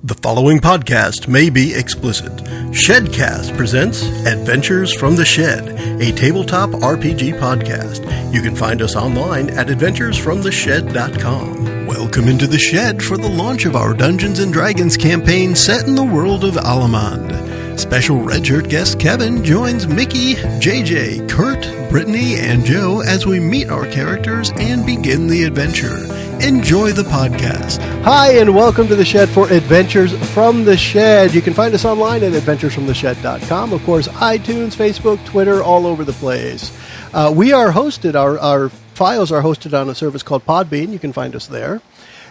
The following podcast may be explicit. Shedcast presents Adventures from the Shed, a tabletop RPG podcast. You can find us online at adventuresfromtheshed.com. Welcome into the Shed for the launch of our Dungeons & Dragons campaign set in the world of Alamand. Special redshirt guest Kevin joins Mickie, JJ, Kurt, Britanny, and Joe as we meet our characters and begin the adventure. Enjoy the podcast. Hi, and welcome to the Shed for Adventures from the Shed. You can find us online at adventuresfromtheshed.com. Of course, iTunes, Facebook, Twitter, all over the place. We are hosted, our files are hosted on a service called Podbean. You can find us there.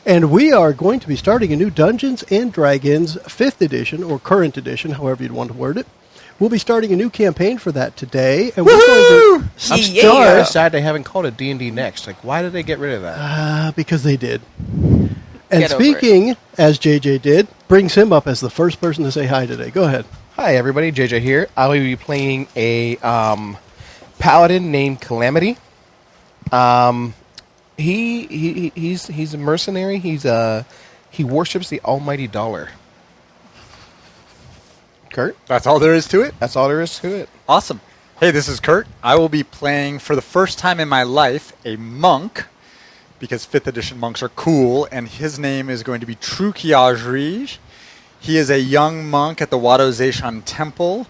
And we are going to be starting a new Dungeons & Dragons 5th edition, or current edition, however you'd want to word it. We'll be starting a new campaign for that today, and we're going to start. I'm sad they haven't called it D&D Next. Like, why did they get rid of that? Because they did. And speaking, as JJ did, brings him up as the first person to say hi today. Go ahead. Hi, everybody. JJ here. I will be playing a paladin named Calamity. He's a mercenary. He worships the almighty dollar. Kurt? That's all there is to it? That's all there is to it. Awesome. Hey, this is Kurt. I will be playing, for the first time in my life, a monk, because 5th edition monks are cool, and his name is going to be Trukiajrij. He is a young monk at the Wado Zeishan Temple.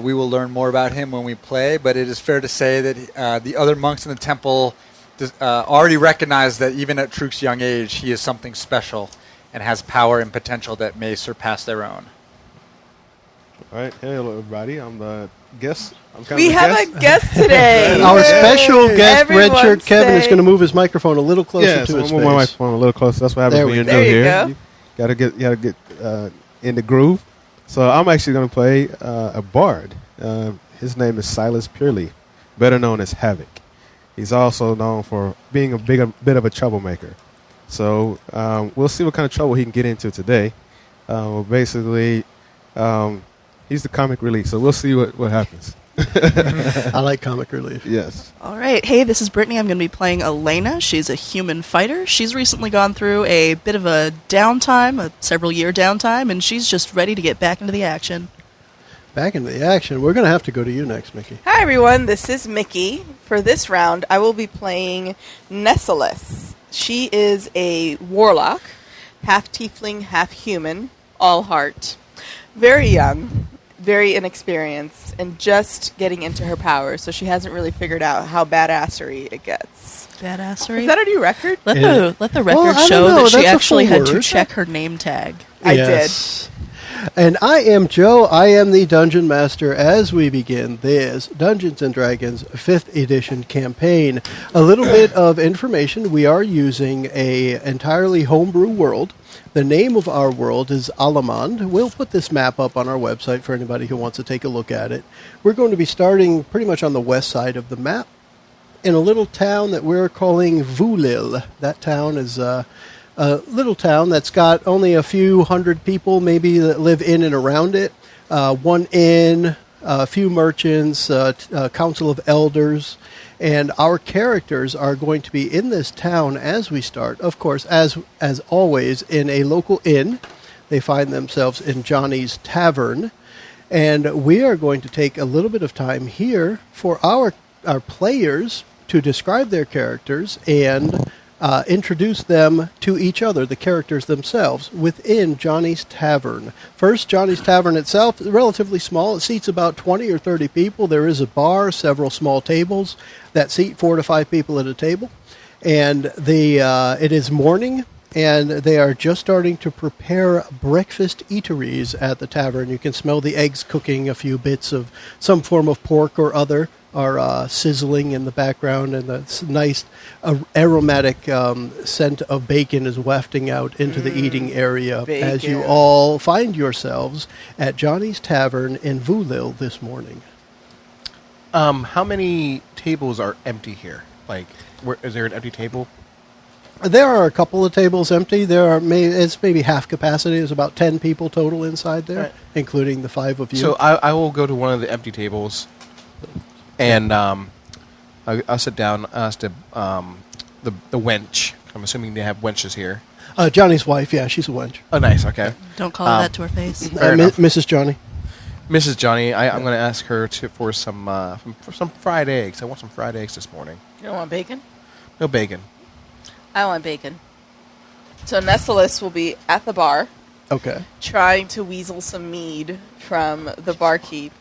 We will learn more about him when we play, but it is fair to say that the other monks in the temple already recognize that even at Truk's young age, he is something special and has power and potential that may surpass their own. All right, hello everybody. I'm the guest. We have a guest today. Our special guest, Everyone redshirt Kevin, is say- going to move his microphone a little closer Yeah, to so his I'm moving my face. microphone a little closer. That's what happens There when we you're go. new There you here. go. You gotta get in the groove. So I'm actually going to play a bard. His name is Silas Purely, better known as Havoc. He's also known for being a bit of a troublemaker. So we'll see what kind of trouble he can get into today. Basically, he's the comic relief, so we'll see what happens. I like comic relief. Yes. All right. Hey, this is Britanny. I'm going to be playing Elena. She's a human fighter. She's recently gone through a bit of a downtime, a several-year downtime, and she's just ready to get back into the action. Back into the action. We're going to have to go to you next, Mickie. Hi everyone, this is Mickie. For this round, I will be playing Nessalus. She is a warlock, half tiefling, half human, all heart. Very young, very inexperienced, and just getting into her powers, so she hasn't really figured out how badassery it gets. Badassery? Is that a new record? Let the record Well, I show don't know. that she That's a actually full had to word. check her name tag. I Yes. And I am Joe. I am the Dungeon Master as we begin this Dungeons & Dragons 5th edition campaign. A little bit of information. We are using a entirely homebrew world. The name of our world is Alamand. We'll put this map up on our website for anybody who wants to take a look at it. We're going to be starting pretty much on the west side of the map in a little town that we're calling Vulil. That town is a little town that's got only a few hundred people maybe that live in and around it. One inn, a few merchants, a council of elders. And our characters are going to be in this town as we start. Of course, as always, in a local inn. They find themselves in Johnny's Tavern. And we are going to take a little bit of time here for our players to describe their characters and introduce them to each other, the characters themselves, within Johnny's Tavern. First, Johnny's Tavern itself is relatively small. It seats about 20 or 30 people. There is a bar, several small tables that seat 4 to 5 people at a table. And it is morning, and they are just starting to prepare breakfast eateries at the tavern. You can smell the eggs cooking, a few bits of some form of pork or other are sizzling in the background, and the nice aromatic scent of bacon is wafting out into the eating area as you all find yourselves at Johnny's Tavern in Vulil this morning. How many tables are empty here? Like, is there an empty table? There are a couple of tables empty. It's maybe half capacity. There's about 10 people total inside there, Right. including the 5 of you. So I will go to one of the empty tables, and I'll sit down, ask the wench. I'm assuming they have wenches here. Johnny's wife, yeah, she's a wench. Oh, nice. Okay. Don't call her that to her face. Fair enough. Mrs. Johnny. Mrs. Johnny, I'm going to ask her for some fried eggs. I want some fried eggs this morning. You don't want bacon? No bacon. I want bacon. So Nessalus will be at the bar Okay. trying to weasel some mead from the barkeep.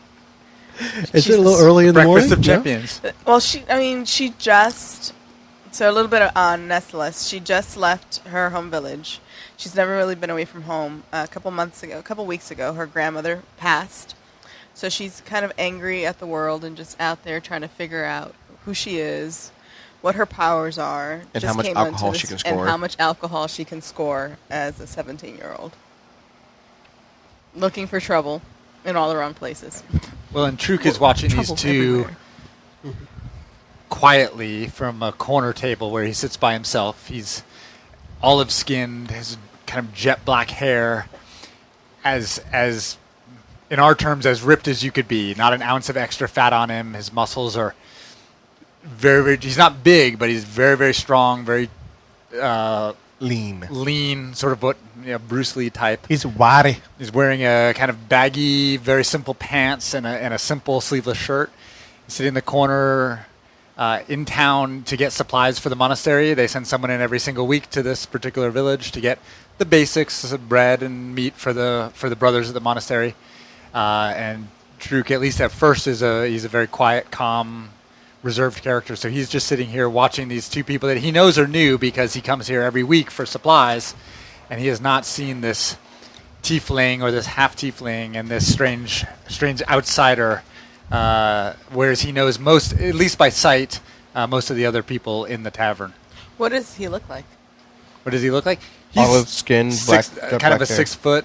Is it a little early in the morning? Breakfast of Yeah? Champions. Well, she just... So a little bit on Nessalus. She just left her home village. She's never really been away from home. A couple weeks ago, her grandmother passed. So she's kind of angry at the world and just out there trying to figure out who she is, what her powers are. And just how much came alcohol into she this- can score. And how much alcohol she can score as a 17-year-old. Looking for trouble in all the wrong places. Well, and Truk is watching these Trouble two everywhere. quietly from a corner table where he sits by himself. He's olive-skinned, has kind of jet black hair, as in our terms, as ripped as you could be. Not an ounce of extra fat on him. His muscles are very, very. He's not big, but he's very, very strong. Very lean, sort of what Bruce Lee type. He's wiry. He's wearing a kind of baggy, very simple pants and a simple sleeveless shirt. He's sitting in the corner in town to get supplies for the monastery. They send someone in every single week to this particular village to get the basics of bread and meat for the brothers at the monastery. And Truk, at least at first, he's a very quiet, calm, reserved character. So he's just sitting here watching these two people that he knows are new because he comes here every week for supplies, and he has not seen this tiefling or this half tiefling and this strange outsider. Whereas he knows most, at least by sight, most of the other people in the tavern. What does he look like? What does he look like? Olive skin, black, kind of a 6 foot,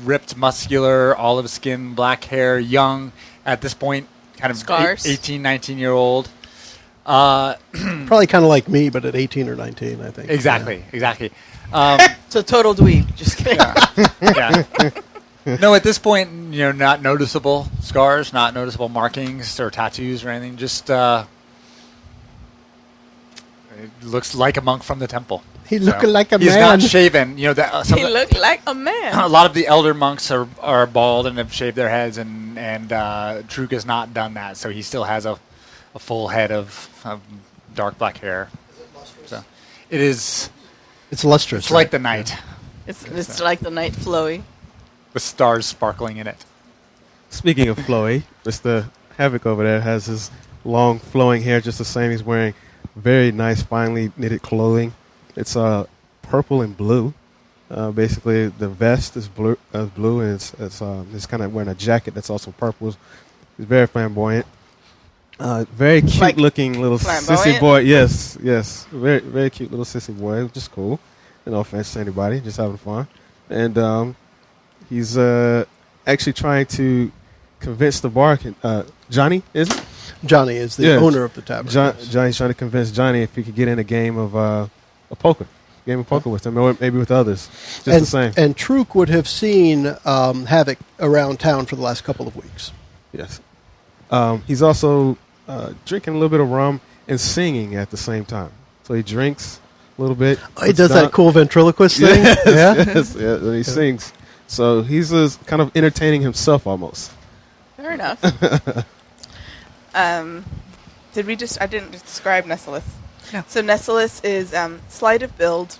ripped, muscular, olive skin, black hair, young at this point, kind of Scars. 18, 19-year-old. Probably kind of like me, but at 18 or 19, I think. Exactly. So total dweeb. Just kidding. Yeah. No, at this point, not noticeable scars, not noticeable markings or tattoos or anything. Just it looks like a monk from the temple. He looking like a he's man. not shaven. He looked like a man. A lot of the elder monks are bald and have shaved their heads, and Truk has not done that, so he still has a full head of dark black hair. Is it lustrous? So it is. It's lustrous. It's like the night, It's like the night flowy. with stars sparkling in it. Speaking of flowy, Mr. Havoc over there has his long flowing hair just the same. He's wearing very nice, finely knitted clothing. It's purple and blue. Basically, the vest is blue, and he's kind of wearing a jacket that's also purple. He's very flamboyant. Very cute Like looking little sissy flamboyant? boy. Yes. Very, very cute little sissy boy, which is cool. No offense to anybody, just having fun. And he's actually trying to convince the bar. Johnny, is it? Johnny is the owner of the tavern. Johnny's trying to convince Johnny if he could get in a game of a game of poker with him, or maybe with others. Just the same. And Truk would have seen Havoc around town for the last couple of weeks. Yes. He's also drinking a little bit of rum and singing at the same time. So he drinks a little bit. He does that cool ventriloquist thing. Yes, yeah, and he sings. So he's kind of entertaining himself almost. Fair enough. I didn't describe Nessalus. No. So Nessalus is slight of build.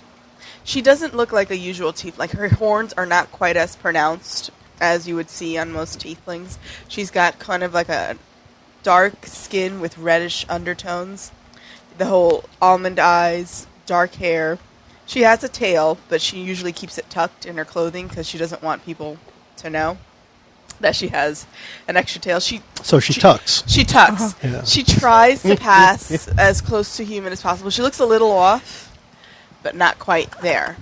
She doesn't look like a usual tiefling. Like her horns are not quite as pronounced as you would see on most tieflings. She's got kind of like a dark skin with reddish undertones. The whole almond eyes, dark hair. She has a tail, but she usually keeps it tucked in her clothing because she doesn't want people to know that she has an extra tail. So she tucks. She tucks. Yeah. She tries to pass as close to human as possible. She looks a little off, but not quite there.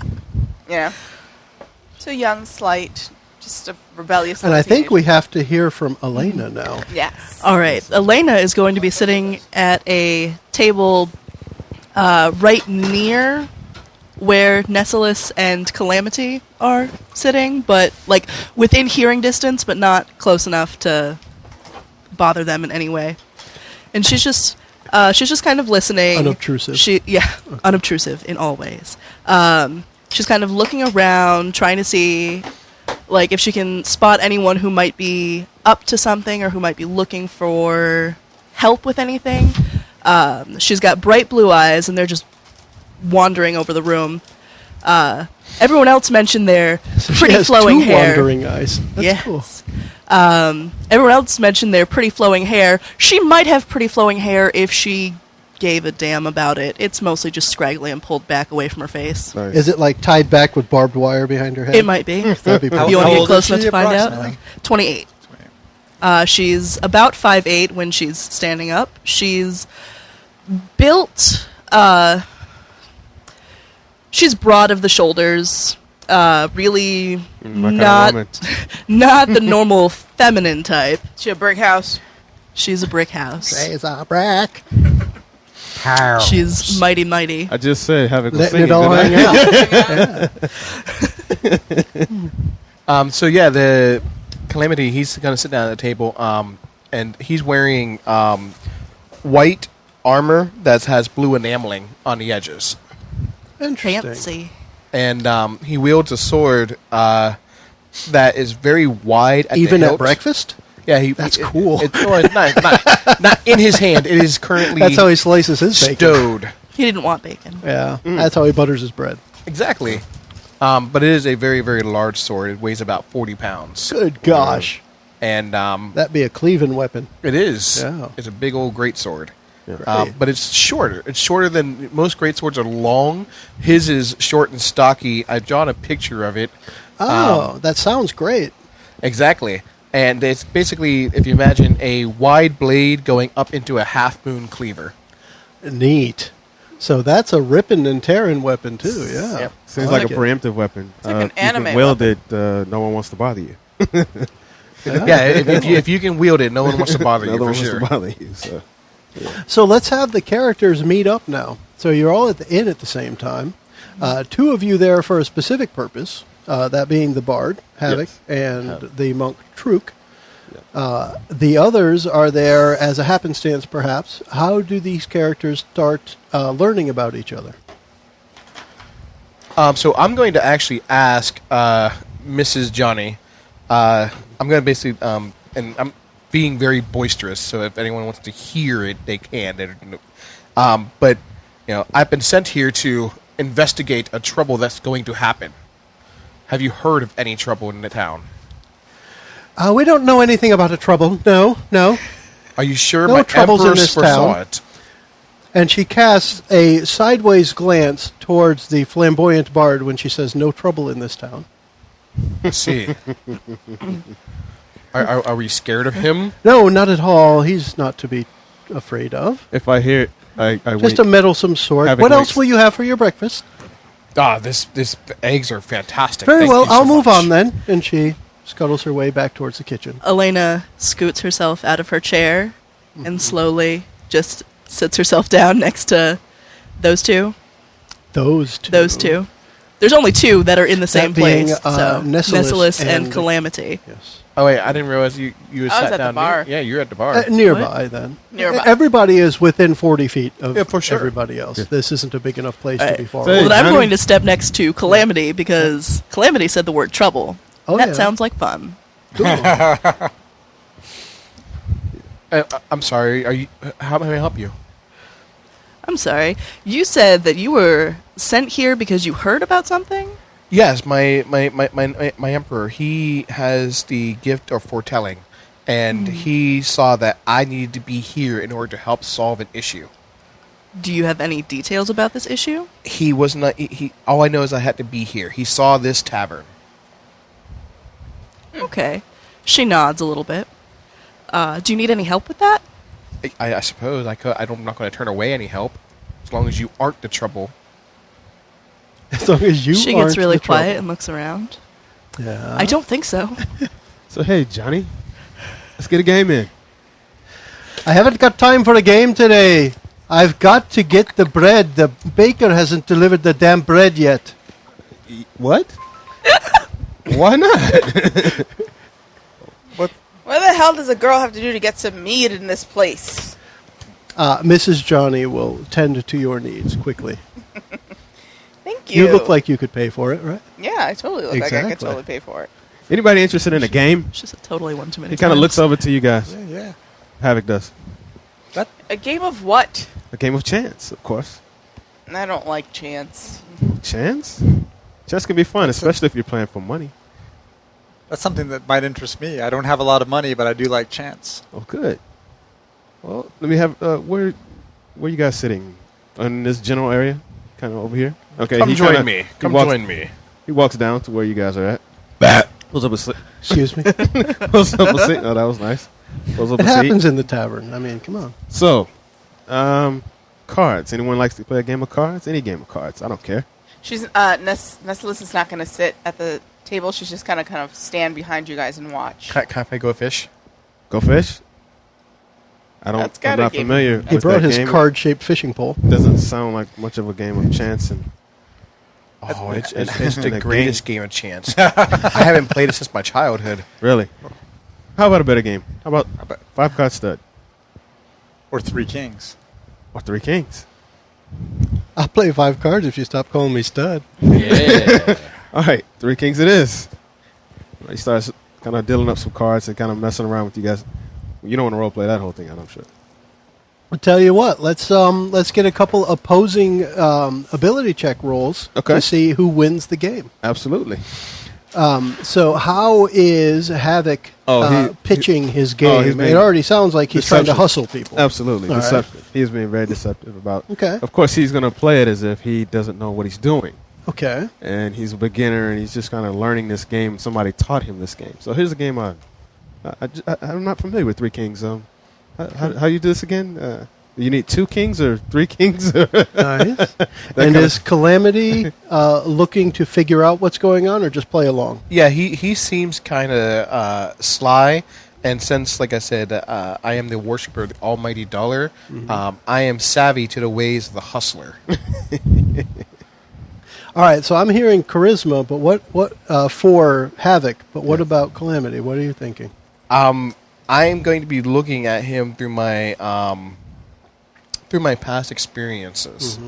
So young, slight, just a rebellious And little I think teenager. we have to hear from Elena now. Yes. All right. Elena is going to be sitting at a table right near where Nessalus and Calamity are sitting, but like within hearing distance, but not close enough to bother them in any way. And she's just kind of listening. Unobtrusive. Unobtrusive in all ways. She's kind of looking around, trying to see, like, if she can spot anyone who might be up to something or who might be looking for help with anything. She's got bright blue eyes, and they're just wandering over the room. Everyone else mentioned their She pretty has flowing two hair. wandering eyes. That's Yes. cool. Everyone else mentioned their pretty flowing hair. She might have pretty flowing hair if she gave a damn about it. It's mostly just scraggly and pulled back away from her face. Nice. Is it like tied back with barbed wire behind her head? It might be. That'd be How- pretty You want how to get old close is enough she to find out? approximately? 28. She's about 5'8" when she's standing up. She's built. She's broad of the shoulders. Really My kind of not woman. not the normal feminine type. She a brick house. She's a brick house. She's a brick. She's mighty. I just said Havoc was Letting singing. it all didn't I? hang out. So yeah, the Calamity, he's gonna sit down at the table, and he's wearing white armor that has blue enameling on the edges, Interesting. Fancy. and he wields a sword that is very wide. At Even the at hilt. breakfast? Yeah, That's cool. It's not in his hand. It is currently That's how he slices his bacon. stowed. He didn't want bacon. Yeah, that's how he butters his bread. Exactly. But it is a very, very large sword. It weighs about 40 pounds. Good gosh. And That'd be a cleaving weapon. it is. Yeah. It's a big old great sword. Great. But it's shorter. It's shorter than most great swords are long. His is short and stocky. I've drawn a picture of it. Oh, that sounds great. Exactly. And it's basically, if you imagine, a wide blade going up into a half-moon cleaver. Neat. So that's a ripping and tearing weapon, too, yeah. Yep. Seems I like a it. preemptive weapon. like an You can anime wield it, no one wants to bother you. Yeah, if you can wield it, no one wants to bother you, No one for wants sure. to bother you. So. So let's have the characters meet up now. So you're all at the inn at the same time. Two of you there for a specific purpose, that being the bard, Havoc, Yes. and the monk, Truk. The others are there as a happenstance, perhaps. How do these characters start learning about each other? So I'm going to actually ask Mrs. Johnny. I'm going to basically, and I'm being very boisterous, so if anyone wants to hear it, they can. But I've been sent here to investigate a trouble that's going to happen. Have you heard of any trouble in the town? We don't know anything about a trouble. No. Are you sure No my troubles in empress this foresaw town. it? And she casts a sideways glance towards the flamboyant bard when she says, "No trouble in this town." I see. Are we scared of him? No, not at all. He's not to be afraid of. If I hear it, I Just wait. a meddlesome sort. Havoc What else waits. will you have for your breakfast? This eggs are fantastic. Very Thank well, you so I'll move much. on then. And she scuttles her way back towards the kitchen. Elena scoots herself out of her chair and slowly just sits herself down next to those two. Those two. Those two. There's only two that are in the same being, place. So Nessalus and and- Calamity. Yes. Oh wait, I didn't realize you I was sat at the down. bar. Yeah, you're at the bar. Nearby then. Nearby. Everybody is within 40 feet of Yeah, for sure. everybody else. Yeah. This isn't a big enough place All to right. be far Say- away. Well, then I'm Johnny? going to step next to Calamity because Calamity said the word trouble. Oh, That yeah. sounds like fun. Cool. I'm sorry. Are you? How may I help you? I'm sorry. You said that you were sent here because you heard about something? Yes, my emperor. He has the gift of foretelling, and he saw that I needed to be here in order to help solve an issue. Do you have any details about this issue? He was not. He. All I know is I had to be here. He saw this tavern. Okay. She nods a little bit. Do you need any help with that? I suppose I could. I'm not going to turn away any help, as long as you aren't the trouble. As long as you She aren't gets really the trouble. quiet and looks around. Yeah. I don't think so. So hey, Johnny, let's get a game in. I haven't got time for a game today. I've got to get the bread. The baker hasn't delivered the damn bread yet. What? Why not? What the hell does a girl have to do to get some meat in this place? Mrs. Johnny will tend to your needs quickly. Thank you. You look like you could pay for it, right? Yeah, I totally look like I could Exactly. totally pay for it. Anybody interested in a game? It's just totally one too many He kind of times. looks over to you guys. Yeah. Havoc does. A game of what? A game of chance, of course. I don't like chance. Chance? Chance can be fun, especially if you're playing for money. That's something that might interest me. I don't have a lot of money, but I do like chance. Oh, good. Well, let me have where you guys sitting? In this general area, kind of over here. Okay, Come he join kinda- me. he Come walks- join me. He walks down to where you guys are at. Pulls up a seat. Excuse me. Pulls up a seat. Oh, that was nice. Pulls up It a seat. happens in the tavern. I mean, come on. So, cards. Anyone likes to play a game of cards? Any game of cards. I don't care. She's Nessalus is not going to sit at the table. She's just going to kind of stand behind you guys and watch. Can I go fish? Go fish? I'm That's gotta not give- familiar He with brought that his game. card-shaped fishing pole. Doesn't sound like much of a game of chance. And Oh, it's the that greatest game of chance. I haven't played it since my childhood. really, how about a better game? How about 5-card stud Or Three Kings. or 3 kings? I'll play 5 cards if you stop calling me stud. Yeah. All right, 3 kings it is. He starts kind of dealing up some cards and kind of messing around with you guys. You don't want to role play that whole thing, I'm sure. I'll tell you what. Let's get a couple opposing ability check rolls Okay. to see who wins the game. Absolutely. So how is Havoc pitching his game? he's being It already sounds like he's trying to deceptive. hustle people. Absolutely. All right. Deceptive. He's being very deceptive about. Okay. Of course, he's going to play it as if he doesn't know what he's doing. Okay. And he's a beginner, and he's just kind of learning this game. Somebody taught him this game. So here's a game I'm not familiar with 3 kings. How you do this again? You need 2 kings or 3 kings? Nice. And is Calamity looking to figure out what's going on or just play along? Yeah, he seems kind of sly, and since, like I said, I am the worshiper of the almighty dollar, I am savvy to the ways of the hustler. All right, so I'm hearing charisma, but what for Havoc? But what about Calamity? What are you thinking? I am going to be looking at him through my past experiences,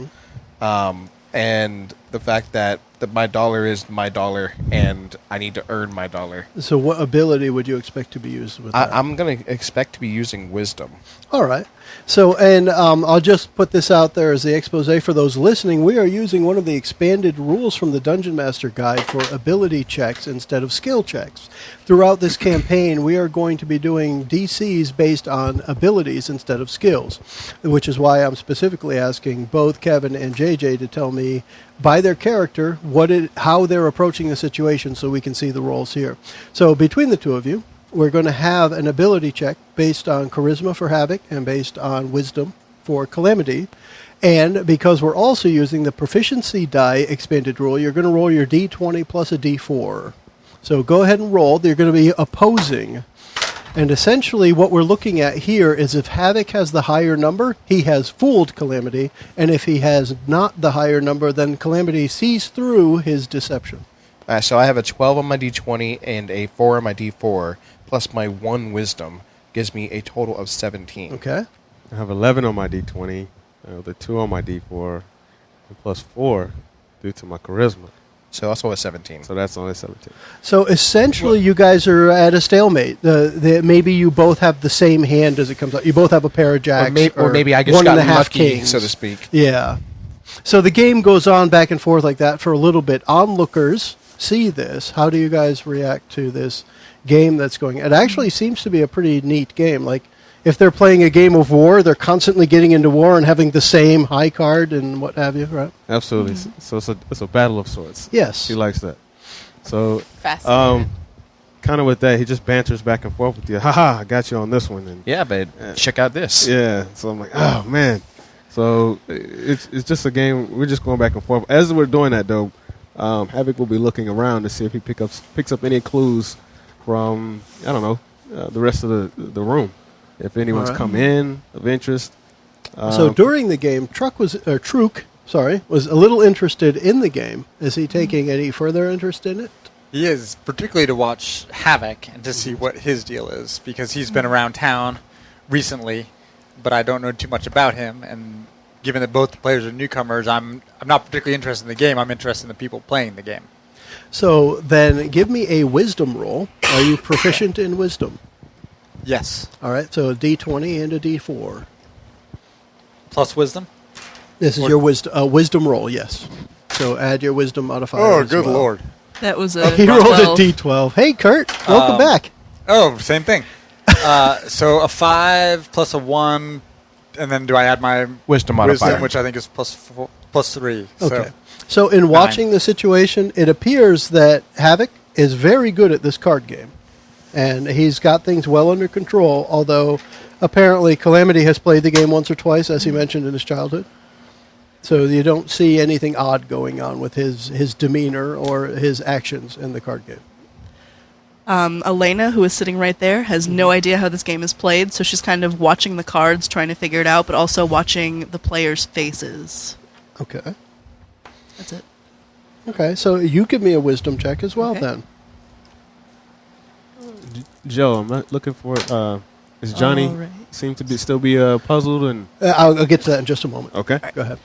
and the fact that my dollar is my dollar, and I need to earn my dollar. So what ability would you expect to be used with that? I'm going to expect to be using wisdom. All right. So, and I'll just put this out there as the expose for those listening. We are using one of the expanded rules from the Dungeon Master Guide for ability checks instead of skill checks. Throughout this campaign, we are going to be doing DCs based on abilities instead of skills, which is why I'm specifically asking both Kevin and JJ to tell me by their character how they're approaching the situation so we can see the rolls here. So between the two of you, we're going to have an ability check based on charisma for Havoc and based on wisdom for Calamity. And because we're also using the proficiency die expanded rule, you're going to roll your D20 plus a D4. So go ahead and roll. They're going to be opposing. And essentially what we're looking at here is if Havoc has the higher number, he has fooled Calamity. And if he has not the higher number, then Calamity sees through his deception. So I have a 12 on my D20 and a 4 on my D4, plus my 1 wisdom gives me a total of 17. Okay? I have 11 on my D20, the 2 on my D4, and plus 4 due to my charisma. So also a 17. So that's only 17. So essentially, you guys are at a stalemate. Maybe you both have the same hand as it comes out. You both have a pair of jacks, Or maybe I just one got and a half lucky, kings, so to speak. Yeah. So the game goes on back and forth like that for a little bit. Onlookers see this. How do you guys react to this game that's going? It actually seems to be a pretty neat game. Like if they're playing a game of war, they're constantly getting into war and having the same high card and what have you, right? Absolutely. So it's a battle of sorts. Yes. He likes that. So Fascinating. kind of with that, he just banters back and forth with you. Haha, I got you on this one. And Yeah, but check out this. yeah, so I'm like, oh man. So it's just a game. We're just going back and forth. As we're doing that, though, Havoc will be looking around to see if he picks up any clues from the rest of the room. If anyone's All right. come in of interest. So during the game, Truk was a little interested in the game. Is he taking any further interest in it? He is, particularly to watch Havoc and to see what his deal is, because he's been around town recently, but I don't know too much about him, and given that both the players are newcomers, I'm not particularly interested in the game. I'm interested in the people playing the game. So then give me a wisdom roll. Are you proficient in wisdom? Yes. All right, so a D20 and a D4. Plus wisdom? This is your wisdom roll, yes. So add your wisdom modifier. Oh, as good well. lord. That was a He rolled a 12. D12. Hey, Kurt, welcome back. Oh, same thing. So a 5 plus a 1, and then do I add my Wisdom modifier. which I think is plus 3. Okay. So in watching the situation, it appears that Havoc is very good at this card game. And he's got things well under control, although apparently Calamity has played the game once or twice, as he mentioned in his childhood. So you don't see anything odd going on with his demeanor or his actions in the card game. Elena, who is sitting right there, has no idea how this game is played, so she's kind of watching the cards, trying to figure it out, but also watching the players' faces. Okay. That's it. Okay, so you give me a wisdom check as well, Okay. then. Joe, I'm not looking for. Is Johnny All right. seem to still be puzzled and I'll get to that in just a moment. okay? Go ahead.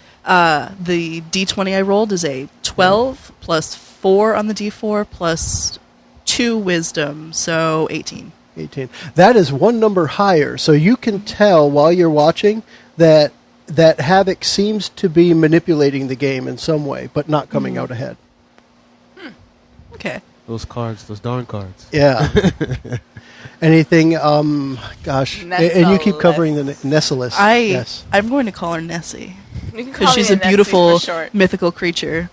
The D20 I rolled is a 12 plus 4 on the D4 plus 2 wisdom, so 18. 18. That is one number higher, so you can tell while you're watching that Havoc seems to be manipulating the game in some way, but not coming out ahead. Okay. Those cards, those darn cards. Yeah. Anything? Gosh, and you keep covering the Nessalus. Yes. I'm going to call her Nessie You can call because me she's a Nessie beautiful for short. mythical creature.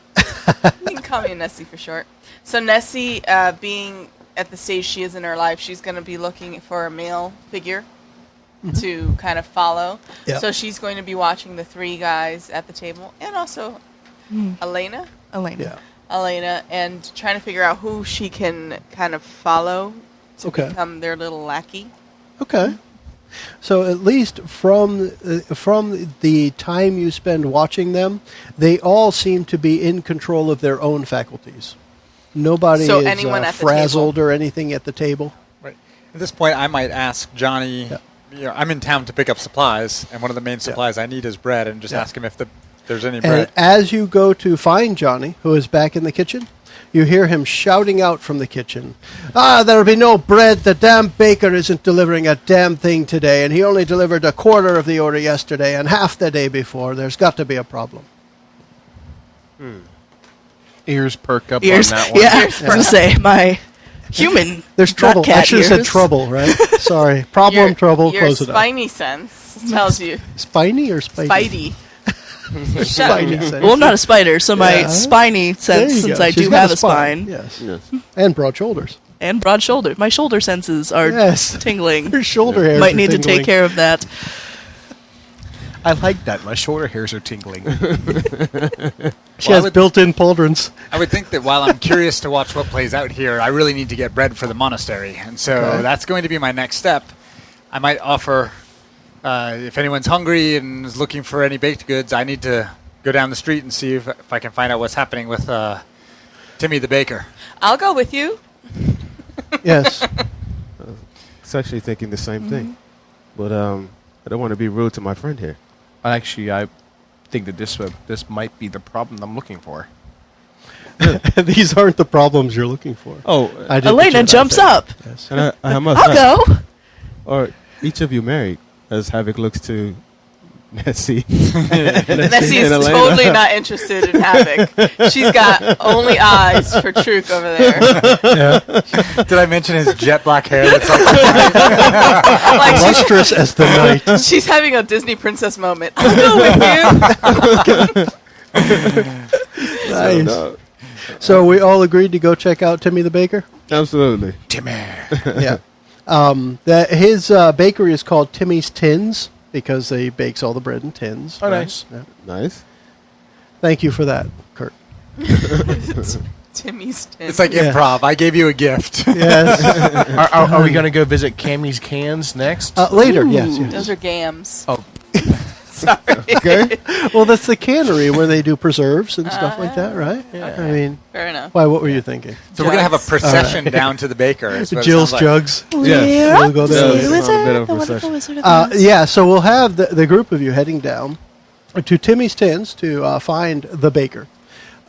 You can call me Nessie for short. So Nessie, being at the stage she is in her life, she's going to be looking for a male figure to kind of follow. Yep. So she's going to be watching the 3 guys at the table, and also Elena, Elena. and trying to figure out who she can kind of follow to Okay. become their little lackey. Okay. So at least from the time you spend watching them, they all seem to be in control of their own faculties. Nobody So is anyone at the frazzled table. or anything at the table. Right. At this point, I might ask Johnny. Yeah. You know, I'm in town to pick up supplies, and one of the main supplies I need is bread, and just Yeah. ask him if there's any And bread. as you go to find Johnny, who is back in the kitchen, you hear him shouting out from the kitchen, there'll be no bread. The damn baker isn't delivering a damn thing today, and he only delivered a quarter of the order yesterday and half the day before. There's got to be a problem. Ears perk up Ears. on that one. Yeah, I was going to say, my human. There's not trouble. I cat should have said ears. trouble, right? Sorry. Problem, trouble, Your close it up. spiny sense tells you. Spiny or spidey? Spidey. Shut up. Spidey sense. Well, I'm not a spider, so my Yeah. spiny There sense, you since go. I She's do got have a spine, Yes. Yes. And broad shoulders. and broad shoulder. My shoulder senses are Yes. tingling. Her shoulder hairs Might are need to tingling. take care of that. I like that. My shoulder hairs are tingling. She Well, I has would- built-in pauldrons. I would think that while I'm curious to watch what plays out here, I really need to get bread for the monastery, and so Okay. that's going to be my next step. I might offer, if anyone's hungry and is looking for any baked goods, I need to go down the street and see if I can find out what's happening with Timmy the baker. I'll go with you. Yes. It's actually thinking the same thing, but I don't want to be rude to my friend here. Actually, I think that this might be the problem I'm looking for. These aren't the problems you're looking for. Oh, I did Elena picture that jumps thing. up. Yes. and I must I'll ask, go. Are each of you married? As Havoc looks to Nessie. Nessie is and Elena. totally not interested in Havoc. She's got only eyes for Truk over there. Did I mention his jet black hair? That's like Like Lustrous as the night. she's having a Disney princess moment. I'll go with you. Nice. No, So we all agreed to go check out Timmy the Baker? absolutely. Timmy. Yeah. His bakery is called Timmy's Tins because he bakes all the bread in tins. Oh, right? nice. Yeah. Nice. Thank you for that, Kurt. Timmy's tin. it's like Yeah. improv. I gave you a gift. Yes. Are we going to go visit Cammy's Cans next? Later, Ooh. yes. yes. Those are gams. Oh. Sorry. Okay. Well, that's the cannery where they do preserves and stuff like that, right? Yeah. I mean, Fair enough. why? What were you thinking? So we're gonna have a Jugs. procession down to the baker. is what it Jill's sounds like. jugs. Yes. We'll go there Yeah, later. it's a bit of a the wonderful procession. Wizard of Oz. Yeah, so we'll have the group of you heading down. to Timmy's Tins to find the baker.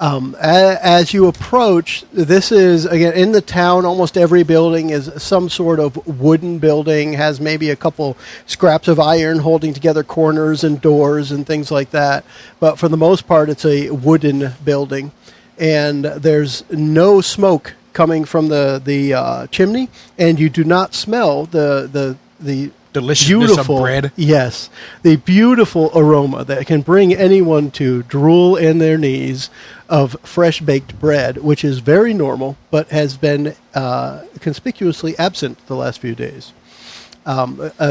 As you approach, this is, again, in the town, almost every building is some sort of wooden building, has maybe a couple scraps of iron holding together corners and doors and things like that. But for the most part, it's a wooden building. And there's no smoke coming from the chimney, and you do not smell the Deliciousness of bread. Yes, the beautiful aroma that can bring anyone to drool in their knees of fresh baked bread, which is very normal, but has been conspicuously absent the last few days.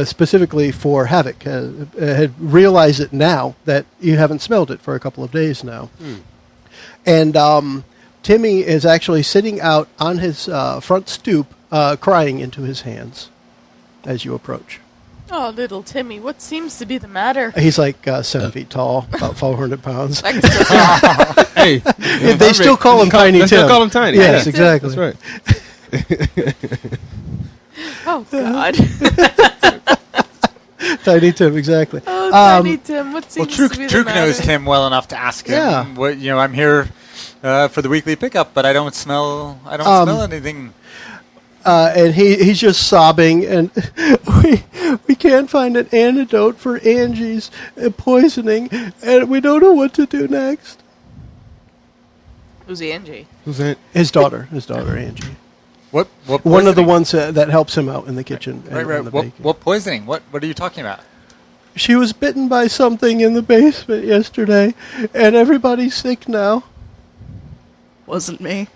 Specifically for Havoc, had realized it now that you haven't smelled it for a couple of days now. And Timmy is actually sitting out on his front stoop, crying into his hands as you approach. Oh, little Timmy, what seems to be the matter? He's like 7 feet tall, about 400 pounds. I can still Hey, They still call him Tiny Tim. They still call him Tiny. Yes, Yeah. exactly. That's right. Oh, God. Tiny Tim, exactly. Oh, Tiny Tim, what Well, seems to be the Truk matter? knows Tim well enough to ask him. Yeah. What, I'm here for the weekly pickup, but I don't smell anything. And he's just sobbing, and we can't find an antidote for Angie's poisoning, and we don't know what to do next. Who's Angie? Who's that? His daughter Angie. What One of the poisoning? ones that helps him out in the kitchen. Right, and right. the What, baking. what poisoning? What are you talking about? She was bitten by something in the basement yesterday, and everybody's sick now. Wasn't me.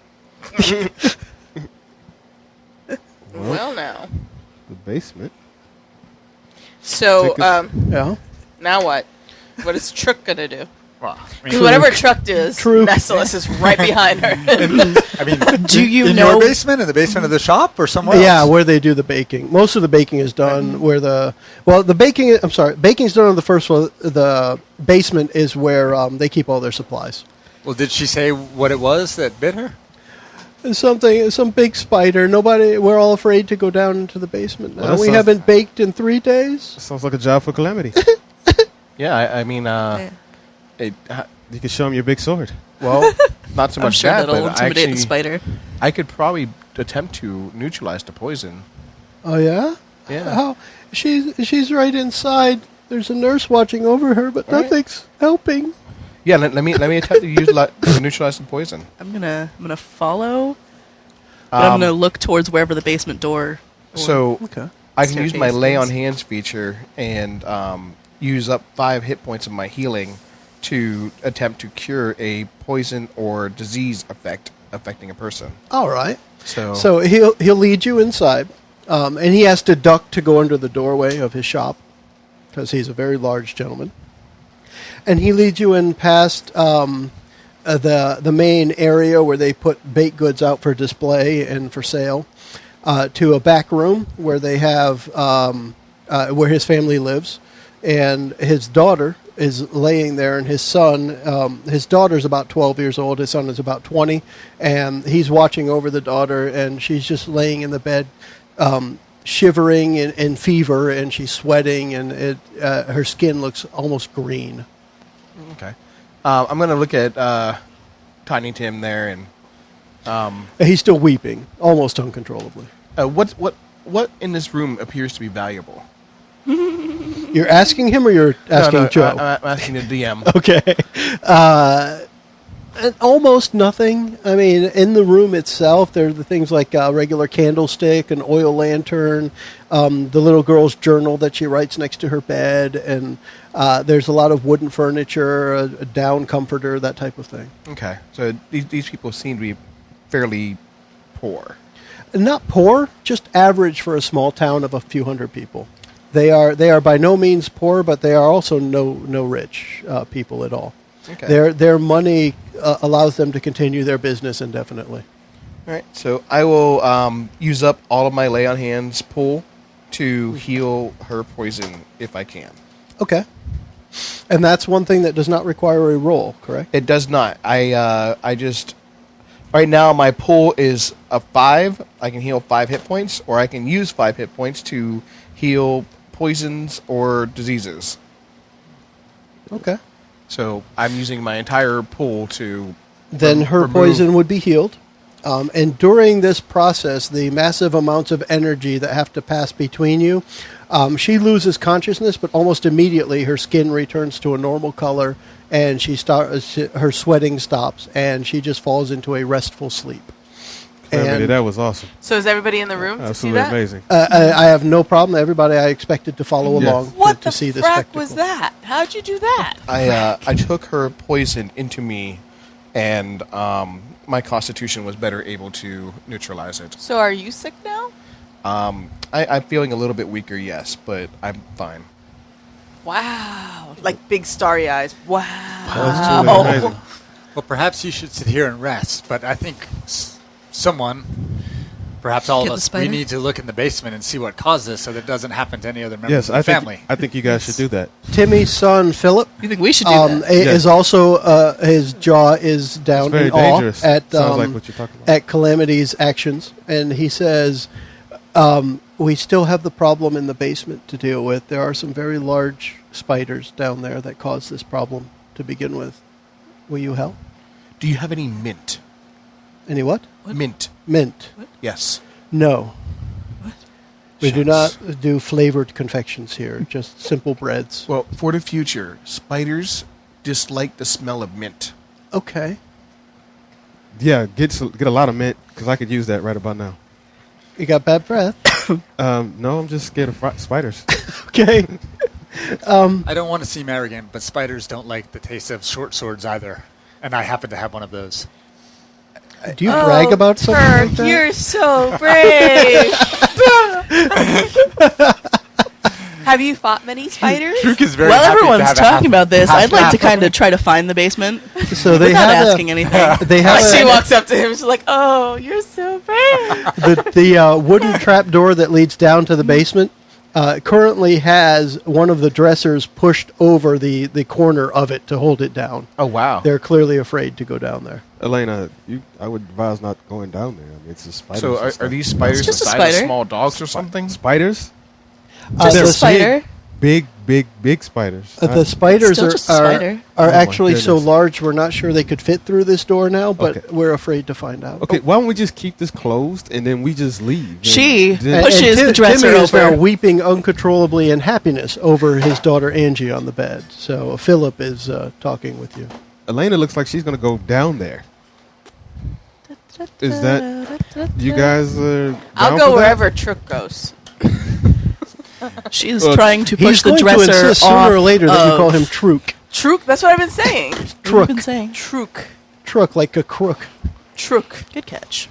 Well, now. The basement. So, Take us- Yeah. now what? What is Truk going to do? Well, Because whatever Truk does, Truk. Nessalus is right behind her. Do you in know? your basement, in the basement of the shop, or somewhere else? Yeah, where they do the baking. Most of the baking is done where baking's done on the first floor. The basement is where they keep all their supplies. Well, did she say what it was that bit her? Some big spider. We're all afraid to go down into the basement now. Well, that We sounds- haven't baked in 3 days. Sounds like a job for Calamity. Yeah, I mean, You can show him your big sword. well, not so I'm much sure that, that'll but intimidate the actually, spider. I could probably attempt to neutralize the poison. Oh yeah. Yeah. How? She's right inside. There's a nurse watching over her, but Right. nothing's helping. Yeah, let me attempt to use to neutralize the poison. I'm gonna follow. But I'm gonna look towards wherever the basement door. So Okay. I can use my staircase lay on is. hands feature and use up 5 hit points of my healing to attempt to cure a poison or disease affecting a person. All right. So he'll lead you inside, and he has to duck to go under the doorway of his shop because he's a very large gentleman. And he leads you in past the main area where they put baked goods out for display and for sale, to a back room where they have where his family lives, and his daughter is laying there, and his son, his daughter's about 12 years old, his son is about 20, and he's watching over the daughter, and she's just laying in the bed, shivering in fever, and she's sweating, and her skin looks almost green. okay, I'm gonna look at Tiny Tim there, and He's still weeping, almost uncontrollably. what in this room appears to be valuable? You're asking him, or you're asking Joe? I'm asking the DM. Okay. Almost nothing. I mean, in the room itself, there are the things like a regular candlestick, an oil lantern, the little girl's journal that she writes next to her bed, and there's a lot of wooden furniture, a down comforter, that type of thing. Okay, so these people seem to be fairly poor. Not poor, just average for a small town of a few hundred people. They are by no means poor, but they are also no rich people at all. Okay. Their money allows them to continue their business indefinitely. All right, so I will use up all of my lay on hands pool to heal her poison if I can. Okay. And that's one thing that does not require a roll, correct? It does not. I just right now my pool is a 5. I can heal 5 hit points, or I can use 5 hit points to heal poisons or diseases. Okay. So I'm using my entire pool to. Then her remove- poison would be healed. And during this process, the massive amounts of energy that have to pass between you, she loses consciousness, but almost immediately her skin returns to a normal color, and her sweating stops, and she just falls into a restful sleep. Calamity, that was awesome. So is everybody in the room to see Absolutely that? amazing. I have no problem. Everybody I expected to follow Yes. along What to the see this frack spectacle. was that? How'd you do that? I took her poison into me, and my constitution was better able to neutralize it. So are you sick now? I'm feeling a little bit weaker, yes, but I'm fine. Wow. Like big starry eyes. Wow. That was truly amazing. Well, perhaps you should sit here and rest, but I think someone, perhaps all Get of the us, spider? we need to look in the basement and see what caused this so that it doesn't happen to any other members Yes, of the I family. think you guys should do that. Timmy's son, Philip, You think we should do that? is also, his jaw is down It's very in awe dangerous. at, Sounds like what you're talking about. at Calamity's actions. And he says, we still have the problem in the basement to deal with. There are some very large spiders down there that cause this problem to begin with. Will you help? Do you have any mint? Any what? Mint. Mint. Yes. No. What? We do Shucks. not do flavored confections here, just simple breads. Well, for the future, spiders dislike the smell of mint. Okay. Yeah, get a lot of mint because I could use that right about now. You got bad breath? No, I'm just scared of spiders. Okay. I don't want to seem arrogant, but spiders don't like the taste of short swords either. And I happen to have one of those. Do you brag about something Kirk, like that? you're so brave. Have you fought many spiders? Truk is very While happy to everyone's have a talking half- about this, half- I'd like to half- kind of try to find the basement So they without have asking anything. They have She a, walks up to him. She's like, "Oh, you're so brave." the wooden trap door that leads down to the basement currently has one of the dressers pushed over the corner of it to hold it down. Oh, wow. They're clearly afraid to go down there. Elena, I would advise not going down there. I mean, it's a spider. So are these spiders the just a size of spider. small dogs or something? spiders? Just the a spider. Big spiders. The spiders Still are, just a spider. are Oh my actually so goodness. large we're not sure they could fit through this door now, but Okay. we're afraid to find out. Okay, why don't we just keep this closed and then we just leave? She Then- pushes the dresser Timmy is now over. weeping uncontrollably in happiness over his daughter Angie on the bed. So Philip is talking with you. Elena looks like she's going to go down there. Is that you guys? I'll down go for that? wherever Truk goes. She's Well, trying to He's push the going to dresser insist sooner or off later that you of- call him Truk. Truk. That's what I've been saying. What have you been Truk. saying? Truk. Truck like a crook. Truk. Good catch.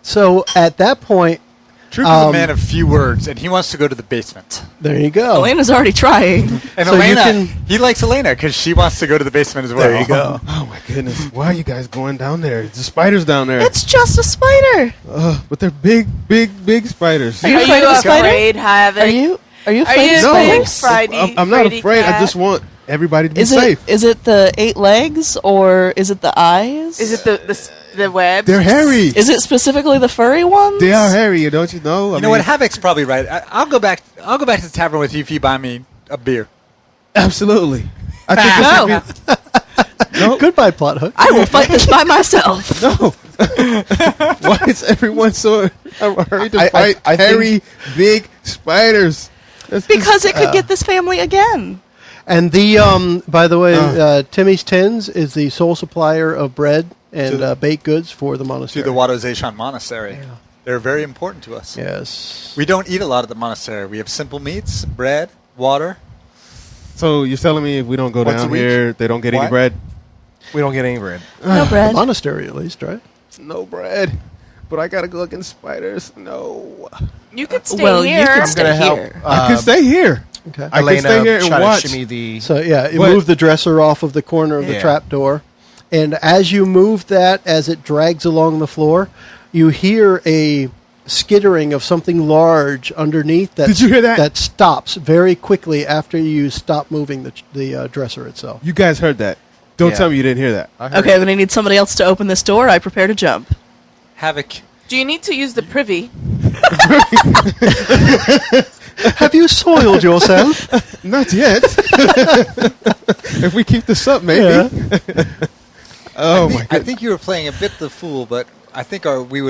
So at that point, Truk is a man of few words, and he wants to go to the basement. there you go. Elena's already trying. And So you Elena, can- he likes Elena because she wants to go to the basement as well. There you go. Oh my goodness! Why are you guys going down there? There's spiders down there. It's just a spider. But they're big spiders. Are you afraid of the spider? afraid, Havoc? Are you Are afraid you of No, spiders? Friday, I'm not Fraidy afraid. I cat? just want everybody to be Is safe. it the 8 legs or is it the eyes? Is it the web? They're hairy. Is it specifically the furry ones? They are hairy, don't you know? You know what? Havoc's probably right. I'll go back. I'll go back to the tavern with you if you buy me a beer. Absolutely. I think it should be. No, Goodbye, plot hook. I will fight this by myself. no. Why is everyone so hurried to fight I hairy, big spiders? That's Because it could get this family again. And the by the way, Timmy's Tins is the sole supplier of bread and To- baked goods for the To monastery. the Wadozeshan Monastery. They're very important to us. Yes. We don't eat a lot at the monastery. We have simple meats, bread, water. So you're telling me if we don't go Once a down week? here, they don't get any What? bread? We don't get any bread. No bread. Monastery, at least, right? No bread. But I gotta go against spiders. No. You could stay Well, you here. could I'm stay gonna help. here. I can stay here. Okay. I can stay here and try watch. to shimmy the. So yeah, you But- move the dresser off of the corner of the Yeah. trap door, and as you move that, as it drags along the floor, you hear a skittering of something large underneath. That Did you hear that? That stops very quickly after you stop moving the dresser itself. You guys heard that. Don't Yeah. tell me you didn't hear that. I heard Okay, it. then I need somebody else to open this door. I prepare to jump. Havoc. Do you need to use the privy? Have you soiled yourself? Not yet. If we keep this up, maybe. Yeah. Oh my I god. think you were playing a bit the fool, but I think we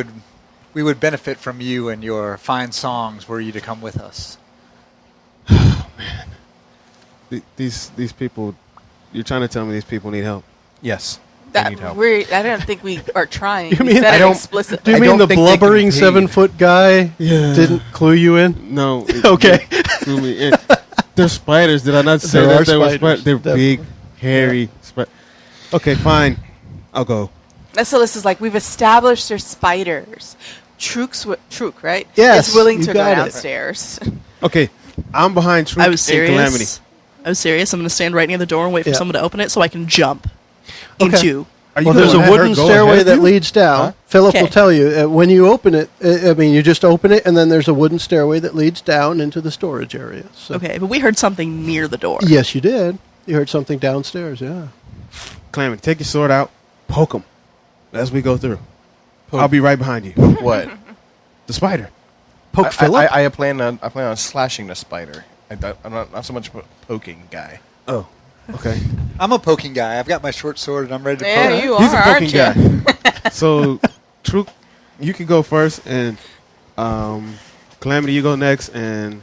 would benefit from you and your fine songs were you to come with us. These people. You're trying to tell me these people need help. Yes. I need help. I don't think we are trying. You We mean- said I it don't- explicitly. Do you I mean don't the think they can blubbering pay. 7-foot guy Yeah. didn't clue you in? No. Okay. Threw me in. They're spiders. Did I not say There that are they were spiders, They're definitely. big, hairy. Okay, fine. I'll go. Nessalus is like, we've established there's spiders. Truk, right? Yes, is willing you to go got it. downstairs. Okay, I'm behind Troop I was and Calamity. serious. I was serious. I'm going to stand right near the door and wait for Yeah. someone to open it so I can jump Okay. into. Are you Well, there's a gonna let her wooden go stairway ahead of that you? leads down. Huh? Philip will Okay. tell you when you open it. I mean, you just open it, and then there's a wooden stairway that leads down into the storage area. So. Okay, but we heard something near the door. Yes, you did. You heard something downstairs. Yeah. Calamity, take your sword out, poke him as we go through. Poke. I'll be right behind you. What? The spider. Poke Philip. I plan on slashing the spider. I'm not so much a poking guy. Oh, okay. I'm a poking guy. I've got my short sword and I'm ready to Yeah, poke. you He's a are, poking aren't you? guy. So, Troop, you can go first, and Calamity, you go next, and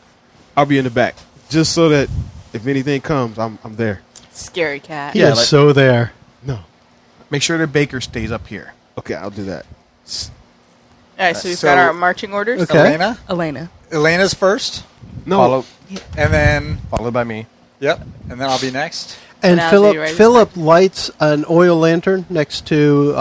I'll be in the back, just so that if anything comes, I'm there. Scary cat. He Yeah, is like- so there. No. Make sure the baker stays up here. Okay, I'll do that. All right, so we've So- got our marching orders. Okay. Elena? Elena. Elena's first, No. and then, Followed by me. yep, and then I'll be next. And And I'll be Philip right Philip lights an oil lantern next to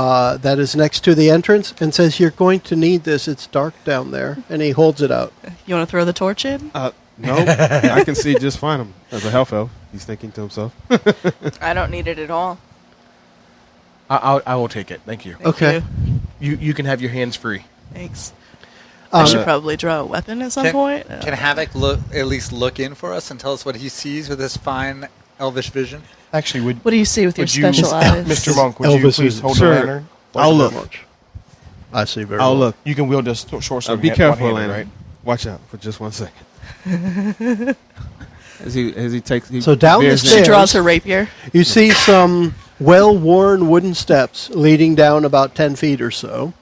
that is next to the entrance and says, "You're going to need this. It's dark down there." And he holds it out. You want to throw the torch in? No, I can see just fine. Him as a health elf, he's thinking to himself. I don't need it at all. I will take it. Thank you. Thank Okay. you. You can have your hands free. Thanks. I Um, should probably draw a weapon at some point. Can Havoc at least look in for us and tell us what he sees with his fine elvish vision? Actually, What do you see with your would you, special eyes? Mr. Monk, would Elvis you please is- hold Sure. the lantern? I'll look. I see very I'll well. look. You can wield a short sword. Be careful, one-handed, Elena. right? Watch out for just 1 second. as he takes. So down the veers stairs- She draws her rapier. You see some well-worn wooden steps leading down about 10 feet or so.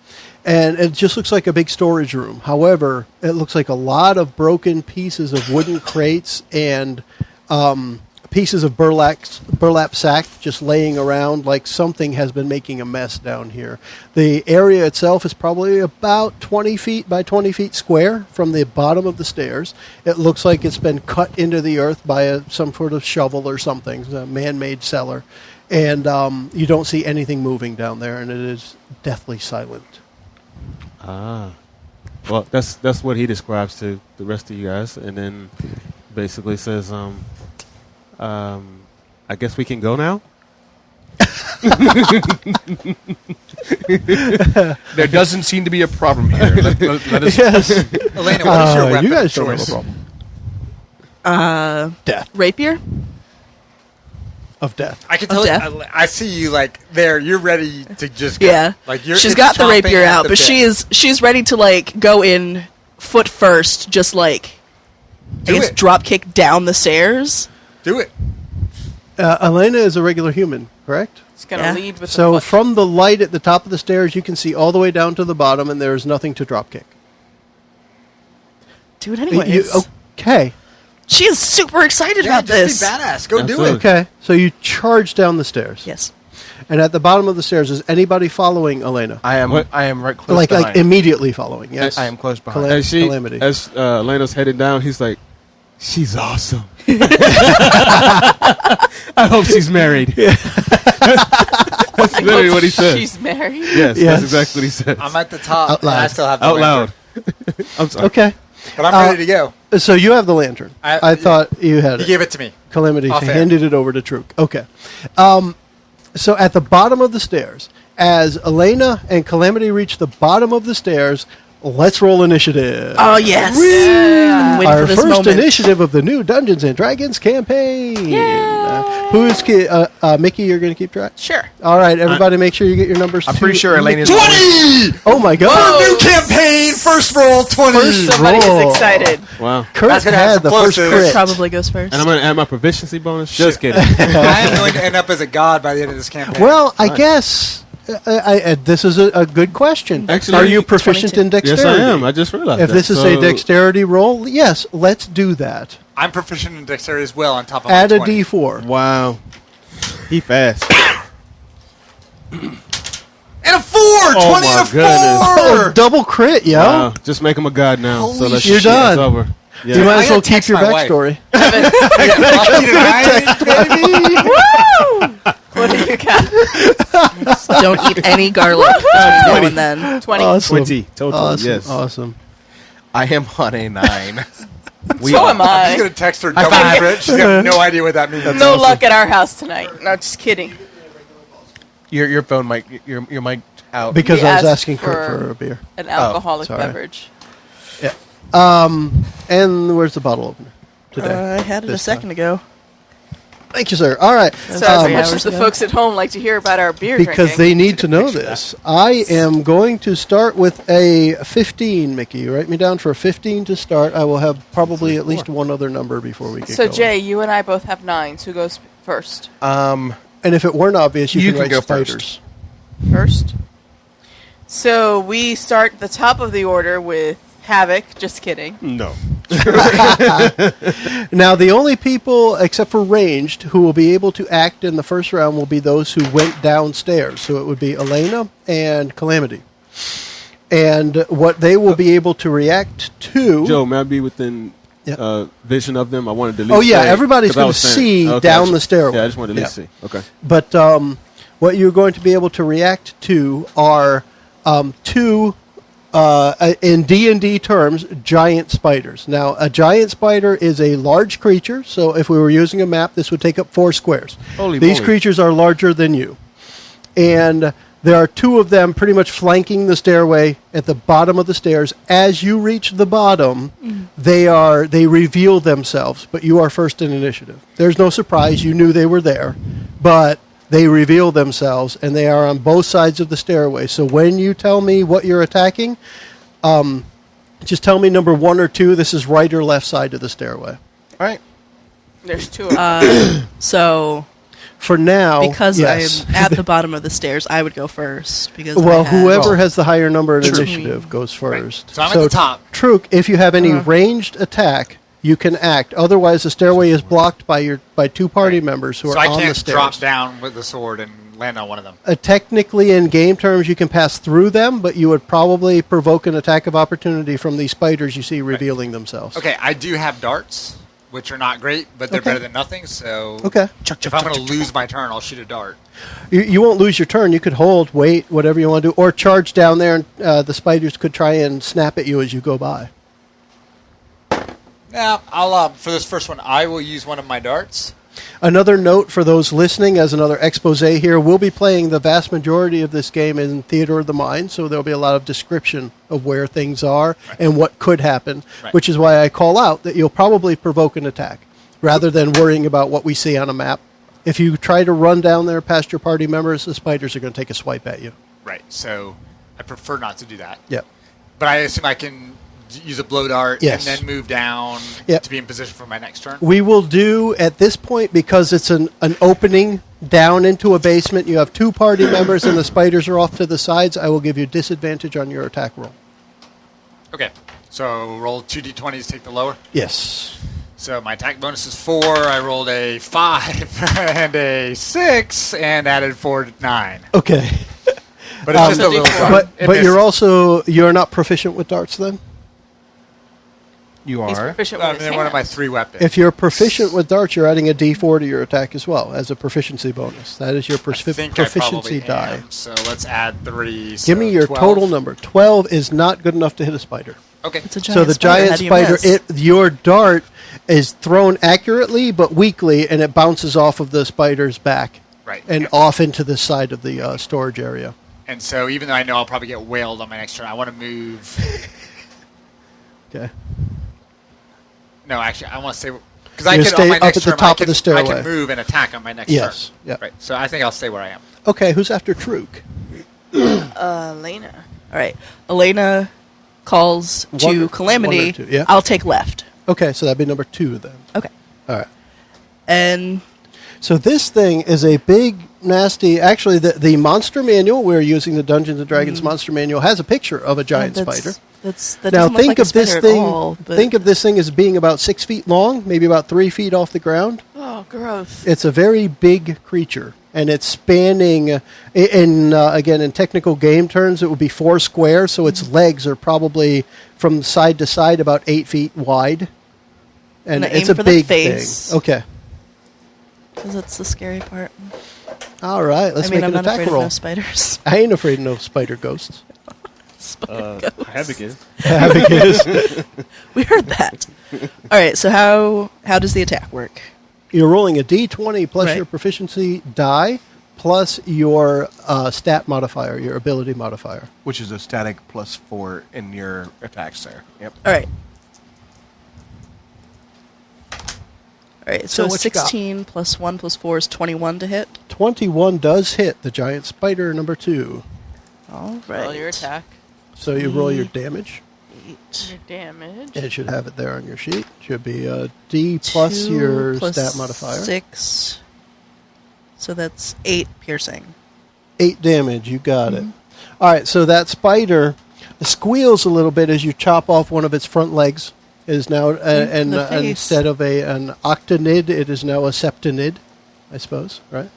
And it just looks like a big storage room. However, it looks like a lot of broken pieces of wooden crates and pieces of burlap sack just laying around, like something has been making a mess down here. The area itself is probably about 20 feet by 20 feet square from the bottom of the stairs. It looks like it's been cut into the earth by some sort of shovel or something, a man-made cellar. And you don't see anything moving down there, and it is deathly silent. Ah. Well, that's what he describes to the rest of you guys, and then basically says, I guess we can go now. There doesn't seem to be a problem here. Let us, Yes. Elena, what is your weapon you guys of don't have choice? a problem. Death. Rapier? Of death. I can Of tell death? you, I see you like there. You're ready to just go. Yeah. Like you're. She's it's got the chomping rapier at out, the but bit. she's ready to like go in foot first, just like Do I guess it. drop kick down the stairs. Do it. Elena is a regular human, correct? It's going to Yeah. lead with So the foot. from the light at the top of the stairs, you can see all the way down to the bottom, and there is nothing to drop kick. Do it anyways. Okay. She is super excited Yeah, about just this. be badass. Go do Absolutely. it. Okay. So you charge down the stairs. Yes. And at the bottom of the stairs, is anybody following Elena? I am. What? I am right close Like behind. immediately following, yes? I am close behind. Calamity. As Elena's headed down, he's like, "She's awesome." I hope she's married. That's literally what he said. She's married. Yes, Yes. that's exactly what he said. I'm at the top. Out And I loud. still have the Out lantern. loud. I'm sorry. Okay. But I'm ready to go. So you have the lantern. I yeah. thought you had You it. gave it to me. Calamity Off air. handed it over to Truk. Okay. So at the bottom of the stairs, as Elena and Calamity reach the bottom of the stairs, let's roll initiative. Oh yes. I'm waiting Our for this first moment. initiative of the new Dungeons and Dragons campaign. Mickie, you're going to keep track? Sure. All right, everybody make sure you get your numbers. I'm to pretty sure Elaine is 20! Oh my god. Whoa. New campaign, first roll, 20. Somebody roll. is excited. Wow. Kurt That's gonna have had some the first pluses. crit. Probably goes first. And I'm going to add my proficiency bonus. Just kidding. I am going to end up as a god by the end of this campaign. Well, I guess this is a good question. Actually, are you proficient 22. in dexterity? Yes, I am. I just realized If that. this is a dexterity roll, yes, let's do that. I'm proficient in dexterity as well on top of Add my a 20. d4. Wow. He fast. And a 4! 20 my and a 4! goodness. Oh, double crit, yo. Wow. Just make him a god now. Holy so let's shit. You're done. It's over. Yeah. You might I as well gotta keep text your my wife. backstory. What do you got? Don't eat any garlic between now and then. 20. Awesome. 20 total. Awesome. Yes. Awesome. I am on a 9. So am I'm I. just going to text her High double five. crit. She's got no idea what that means. No luck at our house tonight. No, just kidding. Your phone mic, your mic out. Because We I was asked asking Kurt for- for a beer. An alcoholic sorry. beverage. Yeah. And where's the bottle opener today? I had it a This second ago. Thank you, sir. All right. So as 3 much hours as the ago. folks at home like to hear about our beer Because drinking. they need to know this. I am going to start with a 15, Mickie. You write me down for a 15 to start. I will have probably at least one other number before we get So going. Jay, you and I both have 9s. Who goes first? And if it weren't obvious, you, You can can write go spiders. First. So we start at the top of the order with Havoc. Just kidding. No. Now, the only people, except for ranged, who will be able to act in the first round will be those who went downstairs. So it would be Elena and Calamity. And what they will be able to react to... Joe, may I be within Yeah. vision of them? I wanted to at Oh, least yeah, say, everybody's 'cause I gonna was saying- see Okay, down I the just- stairway. Yeah, I just wanted to at least Yeah. see. Okay. But what you're going to be able to react to are two, in D&D terms, giant spiders. Now, a giant spider is a large creature, so if we were using a map, this would take up 4 squares. Holy These moly. creatures are larger than you. And there are 2 of them pretty much flanking the stairway at the bottom of the stairs. As you reach the bottom, they reveal themselves, but you are first in initiative. There's no surprise. You knew they were there, but they reveal themselves, and they are on both sides of the stairway. So when you tell me what you're attacking, just tell me number 1 or 2. This is right or left side of the stairway. All right. There's 2 of them. So For now, because yes. I'm at the bottom of the stairs, I would go first. Because Well, I had- whoever has the higher number in True. initiative goes first. So I'm at the top. Truk, if you have any ranged attack, you can act. Otherwise, the stairway is blocked by 2 party members who So are I on the can't stairs. drop down with the sword and land on one of them. Technically, in game terms, you can pass through them, but you would probably provoke an attack of opportunity from these spiders you see revealing themselves. Okay, I do have darts, which are not great, but they're Okay. better than nothing. So Okay. if I'm going to lose my turn, I'll shoot a dart. You won't lose your turn. You could hold, wait, whatever you want to do, or charge down there, and the spiders could try and snap at you as you go by. Yeah, I'll for this first one, I will use one of my darts. Another note for those listening, as another expose here, we'll be playing the vast majority of this game in Theater of the Mind, so there'll be a lot of description of where things are and what could happen, which is why I call out that you'll probably provoke an attack, rather than worrying about what we see on a map. If you try to run down there past your party members, the spiders are going to take a swipe at you. Right, so I prefer not to do that. Yep. But I assume I can use a blow dart Yes. and then move down Yep. to be in position for my next turn. We will do, at this point, because it's an opening down into a basement, you have 2 party members and the spiders are off to the sides, I will give you disadvantage on your attack roll. Okay, so roll 2d20s, take the lower. Yes. So my attack bonus is 4. I rolled a 5 and a 6 and added 4 to 9. Okay. But it's just a little dart. It But you're misses. you're not proficient with darts then? You He's are. proficient with his They're one of my hands. 3 weapons. If you're proficient with darts, you're adding a d4 to your attack as well as a proficiency bonus. That is your I think proficiency I probably die. am, so let's add 3. Give so me your 12. total number. 12 is not good enough to hit a spider. Okay. It's a giant So the spider. How giant do you spider, miss? your dart is thrown accurately but weakly, and it bounces off of the spider's back Right. and off into the side of the storage area. And so even though I know I'll probably get wailed on my next turn, I want to move. Okay. No, actually, I want to stay because I You can stay on my up next at the turn. top I of the can stairway. move and attack on my next Yes. turn. Yep. Right. So I think I'll stay where I am. Okay, who's after Truk? Elena. All right. Elena calls to One or Calamity. two, yeah. I'll take left. Okay, so that'd be number 2 then. Okay. All right. And So this thing is a big, nasty. Actually, the monster manual we're using, the Dungeons and Dragons monster manual, has a picture of a giant spider. That Now doesn't look think like a of this spider thing. At all, but Think of this thing as being about 6 feet long, maybe about 3 feet off the ground. Oh, gross. It's a very big creature, and it's spanning. Again, in technical game terms, it would be 4 square. So its legs are probably from side to side about 8 feet wide, and Gonna it's aim a for the big face. thing. Okay. because that's the scary part. All right. Let's I mean, make I'm an not attack afraid roll. of no spiders. I ain't afraid of no spider ghosts. Havoc is. Havoc is. We heard that. All right. So how does the attack work? You're rolling a d20 plus Right. your proficiency die plus your stat modifier, your ability modifier. Which is a static +4 in your attacks there. Yep. All right. All right. So So, what you got? 16 plus 1 plus 4 is 21 to hit. 21 does hit the giant spider number 2. All right. Roll your attack. So you roll your damage. 8. Your damage. It should have it there on your sheet. Should be a D plus 2 your plus stat modifier. 6. So that's 8 piercing. 8 damage. You got it. All right. So that spider squeals a little bit as you chop off one of its front legs. It is now The face. instead of an octonid, it is now a septonid, I suppose. Right.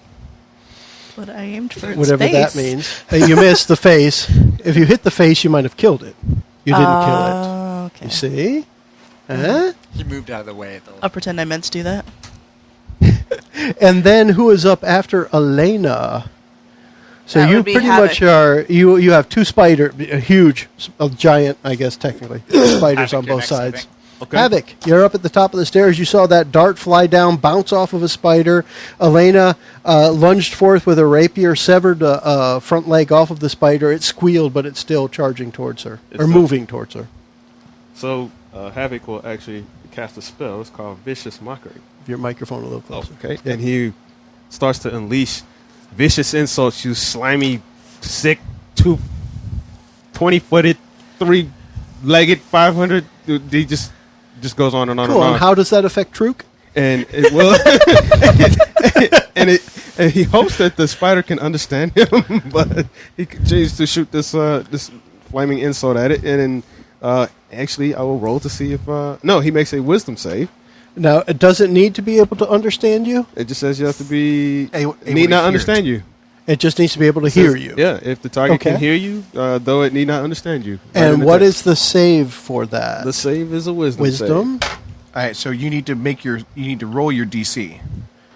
But I aimed for its Whatever face. that means. You missed the face. If you hit the face, you might have killed it. You didn't kill it. Okay. You see? Huh? He moved out of the way. I'll pretend I meant to do that. And then who is up after Elena? So That you would be pretty Havoc. much are you have 2 a giant, I guess technically, spiders Havoc, on you're both next, I sides. think. Okay. Havoc, you're up at the top of the stairs. You saw that dart fly down, bounce off of a spider. Elena lunged forth with a rapier, severed a front leg off of the spider. It squealed, but it's still charging towards her, It's or still- moving towards her. So Havoc will actually cast a spell. It's called Vicious Mockery. If your microphone a little closer. Okay. And he starts to unleash vicious insults. You slimy, sick, 20-footed, 3-legged, 500. He just goes on and on Cool. and on. And how does that affect Truk? And it will, and he hopes that the spider can understand him, but he continues to shoot this flaming insult at it. And then actually, I will roll to see if no, he makes a wisdom save. Now, it doesn't need to be able to understand you. It just says you have to be Able to need not hear understand it. you. It just needs to be able to It says- hear you. Yeah, if the target Okay. can hear you, though it need not understand you. Right in And the what text. is the save for that? the save? Is a wisdom. Wisdom. All right, so you need to roll your DC.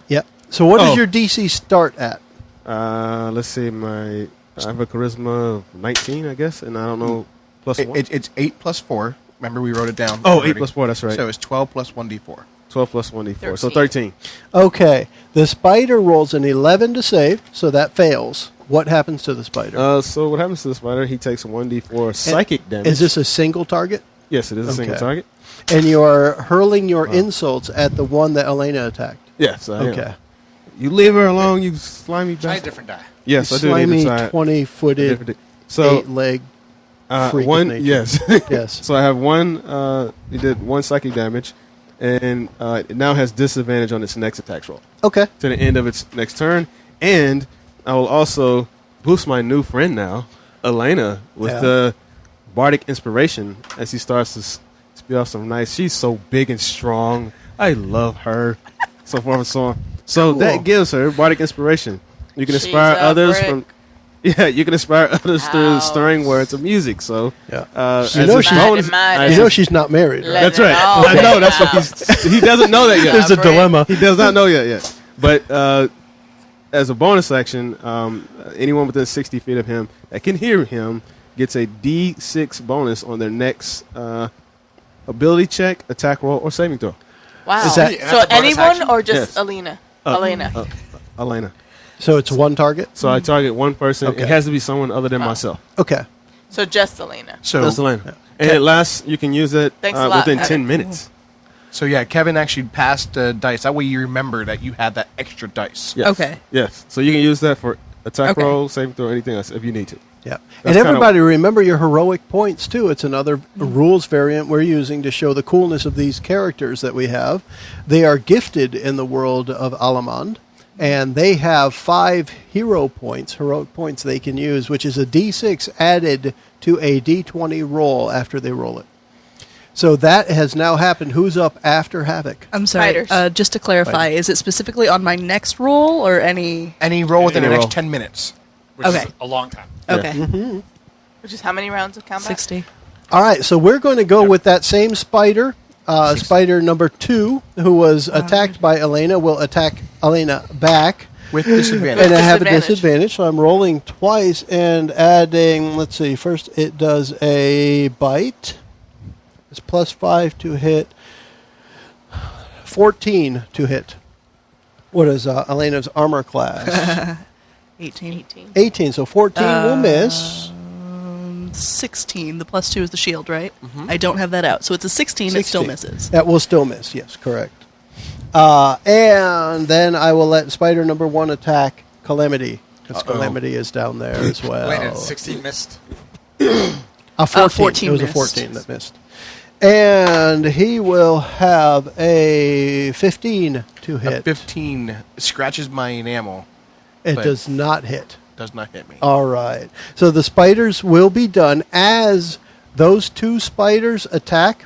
Yep. So what does Oh. your DC start at? Save. Let's see. I have a charisma of 19, I guess, and I don't know plus one. It's 8 plus 4. Remember, we wrote it down. Oh, already. 8 plus 4. That's right. So it's 12 plus 1d4. 12 plus 1d4. So 13. 13. Okay. The spider rolls an 11 to save, so that fails. What happens to the spider? So what happens to the spider? He takes 1d4 psychic damage. Is this a single target? Yes, it is a single Okay. target. And you are hurling your insults at the one that Elena attacked. Yes, I am. Okay. You leave her alone, you slimy Try a bastard. different die. Yes, I do need Slimy, to try a 20-footed, different. So 8-leg freak of one, nature. yes, Yes. So I have one. He did 1 psychic damage, and it now has disadvantage on its next attack roll Okay. to the end of its next turn. And I will also boost my new friend now, Elena, with Yeah. the bardic inspiration as he starts to spew off some nice. She's so big and strong. I love her. So forth and so on. So Cool. that gives her bardic inspiration. You can She's inspire a others brick. from. Yeah, you can inspire others through Ouch. stirring words of music. So, Yeah. as You know a she's- bonus- Mighty, as You know a- she's not married, right? Let that's it right. all I know. hang That's what out. he doesn't know that yet. There's a Brick. dilemma. He does not know yet. But as a bonus action, anyone within 60 feet of him that can hear him gets a D6 bonus on their next ability check, attack roll, or saving throw. Wow. Is that- And so that's a bonus anyone action? or just Yes. Elena? Elena. Elena. So it's one target? So I target one person. Okay. It has to be someone other than myself. Okay. So just Elena. So That's the line. And it lasts. You can use it Thanks a lot, within Evan. 10 minutes. So yeah, Kevin actually passed dice. That way you remember that you had that extra dice. Yes. Okay. Yes. So you can use that for attack Okay. roll, saving throw, anything else if you need to. Yeah. That's And kinda- everybody remember your heroic points, too. It's another rules variant we're using to show the coolness of these characters that we have. They are gifted in the world of Alamand, and they have 5 heroic points they can use, which is a D6 added to a D20 roll after they roll it. So that has now happened. Who's up after Havoc? I'm sorry. Spiders. Just to clarify, is it specifically on my next roll or any? Any roll within Any the roll. next 10 minutes. Which Okay. is a long time. Okay. Which is how many rounds of combat? 60. All right, so we're going to go with that same spider. Spider number 2, who was attacked by Elena, will attack Elena back. With disadvantage. And I have a Disadvantage. disadvantage, so I'm rolling twice and adding, let's see, first it does a bite. It's +5 to hit. 14 to hit. What is Elena's armor class? 18. 18, so 14 will miss. 16. The +2 is the shield, right? I don't have that out. So it's a 16. It still 16. misses. That will still miss, yes, correct. And then I will let spider number 1 attack Calamity, because Calamity is down there as well. Elena, 16 missed. 14. 14 It was a missed. 14 that missed. And he will have a 15 to A hit. 15 scratches my enamel. It but- does not hit. Does not hit me. All right. So the spiders will be done as those 2 spiders attack.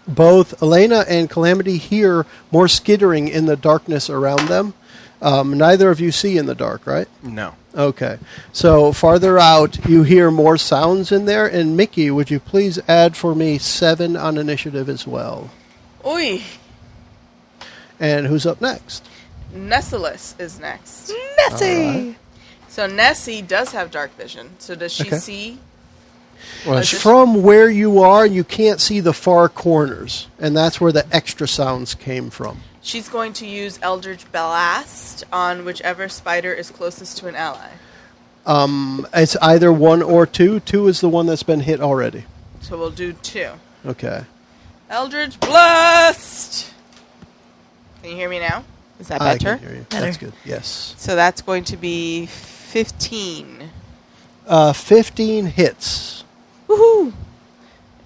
Both Elena and Calamity hear more skittering in the darkness around them. Neither of you see in the dark, right? No. Okay. So farther out, you hear more sounds in there. And Mickie, would you please add for me 7 on initiative as well? Oy. And who's up next? Nessalus is next. Nessie! So Nessie does have dark vision. So does she Okay. see? Well, Does it- From where you are, you can't see the far corners. And that's where the extra sounds came from. She's going to use Eldritch Blast on whichever spider is closest to an ally. It's either 1 or 2. 2 is the one that's been hit already. So we'll do 2. Okay. Eldritch Blast! Can you hear me now? Is that I better? can hear you. Better. That's good. Yes. So that's going to be 15. 15 hits. Woohoo!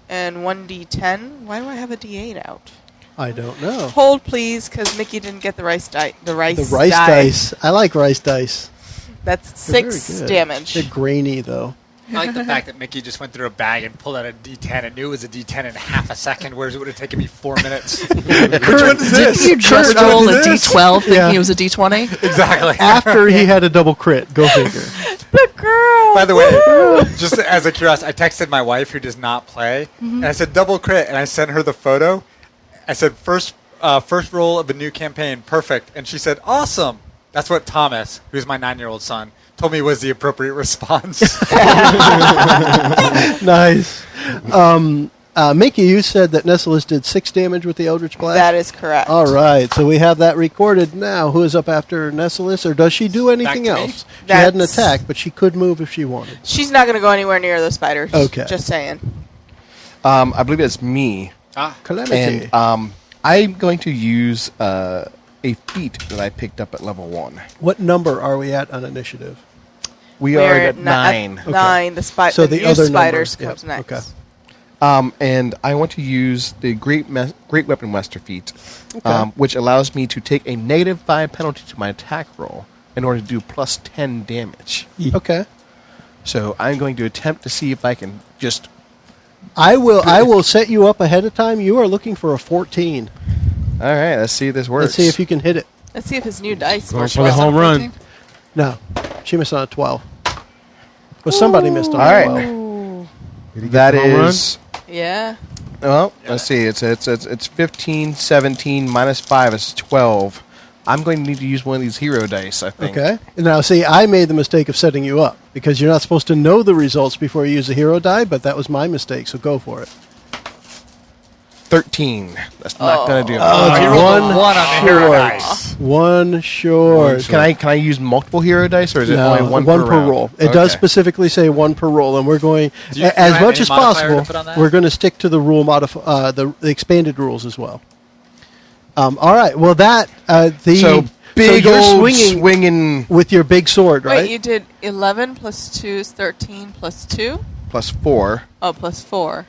And 1d10. Why do I have a d8 out? I don't know. Hold, please, because Mickie didn't get the rice die. The rice die. Dice. I like rice dice. That's They're 6 very good. damage. They're grainy, though. I like the fact that Mickie just went through a bag and pulled out a D10 and knew it was a D10 in half a second, whereas it would have taken me 4 minutes. Which one is Didn't you just Kurt, roll what a is this? D12 thinking Yeah. it was a D20? Exactly. After he had a double crit. Go figure. The girl! By the way, just as a curiosity, I texted my wife who does not play, and I said double crit, and I sent her the photo. I said first roll of a new campaign, perfect, and she said awesome. That's what Thomas, who's my 9-year-old son, told me was the appropriate response. Nice. Mickie, you said that Nessalus did 6 damage with the Eldritch Blast? That is correct. All right, so we have that recorded now. Who is up after Nessalus, or does she do anything to me? else? She had an That's- attack, but she could move if she wanted. She's not going to go anywhere near those spiders. Okay. Just saying. I believe it's me. Calamity. And I'm going to use a feat that I picked up at level 1. What number are we at on initiative? We We're are at at 9. Okay. 9. The, So the the new other spiders number, comes yeah, next. okay. And I want to use the Great Weapon Master feat, Okay. which allows me to take a -5 penalty to my attack roll in order to do plus 10 damage. Okay. So I'm going to attempt to see if I can just... I will set you up ahead of time. You are looking for a 14. All right, let's see if this works. Let's see if you can hit it. Let's see if his new dice Going work. for the home run. No, she missed on a 12. Well, somebody missed on All a right. 12. Did he get That the home run? is... Yeah. Well, let's see. It's 15, 17, minus 5 is 12. I'm going to need to use one of these hero dice, I think. Okay. Now, see, I made the mistake of setting you up because you're not supposed to know the results before you use a hero die, but that was my mistake, so go for it. 13. That's not going to do it. Oh, you rolled a 1 on the hero short. dice. One short. Can I use multiple hero dice, or is it No, only one per round? roll. It does specifically say one per roll, and we're going Do you as have much any as modifier to possible. put on that? We're going to stick to the rule the expanded rules as well. All right. Well, that So big you're old swinging with your big sword, right? Wait, you did 11 plus 2 is 13 plus 2? plus 4. Oh, plus 4.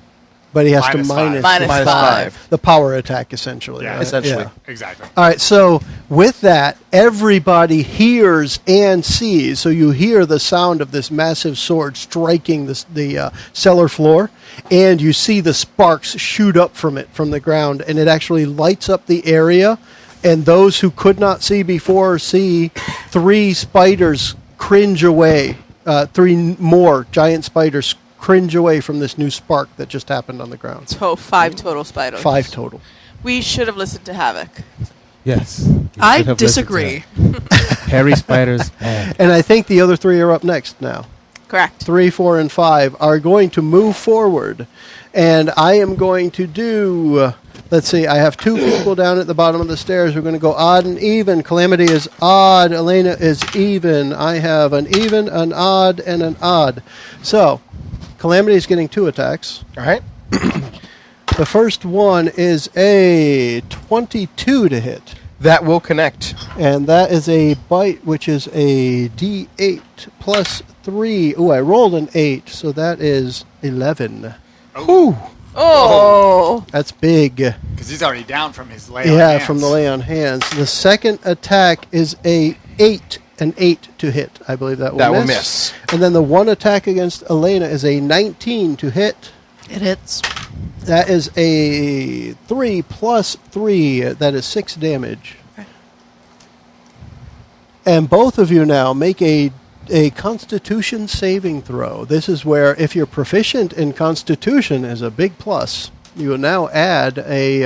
But he has Minus to five. Minus Minus 5. 5. the power attack, essentially. Yeah, right? essentially. Exactly. All right, so with that, everybody hears and sees. So you hear the sound of this massive sword striking the cellar floor, and you see the sparks shoot up from it, from the ground, and it actually lights up the area. And those who could not see before see 3 spiders cringe away. 3 more giant spiders cringe away from this new spark that just happened on the ground. So 5 total spiders. 5 total. We should have listened to Havoc. Yes. You I should have listened to disagree. that. Hairy spiders. Bad. And I think the other 3 are up next now. Correct. 3, 4, and 5 are going to move forward. And I am going to do, let's see, I have 2 people down at the bottom of the stairs. We're going to go odd and even. Calamity is odd. Elena is even. I have an even, an odd, and an odd. So, Calamity is getting 2 attacks. All right. The first one is a 22 to hit. That will connect. And that is a bite, which is a D8 plus 3. Ooh, I rolled an 8, so that is 11. Whew. Oh. That's big. Because he's already down from his lay on Yeah, hands. from the lay on hands. The second attack is an 8 to hit. I believe that will miss. And then the one attack against Elena is a 19 to hit. It hits. That is a 3 plus 3. That is 6 damage. Okay. And both of you now make a Constitution saving throw. This is where, if you're proficient in Constitution, is a big plus. You will now add a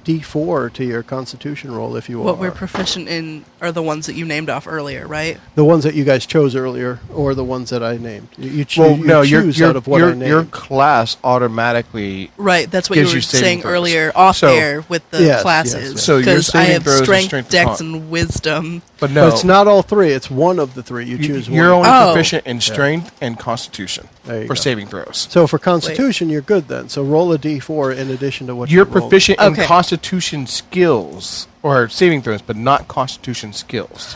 D4 to your Constitution roll if you What are. we're proficient in are the ones that you named off earlier, right? The ones that you guys chose earlier, or the ones that I named. You Well, you no, choose out of what I named. your class automatically. Right, that's what you Gives were you saving saying throws. earlier off So- air with the Yes, classes. yes. So your Because I saving have throws are strength, strength, dex, con. and wisdom. But no, But it's not all 3. It's one of the 3. You choose one. You're only Oh. proficient in strength and Constitution There you for go. saving throws. So for Constitution, you're good then. So roll a D4 in addition to what You're you rolled. proficient in Okay. Constitution skills or saving throws, but not Constitution skills.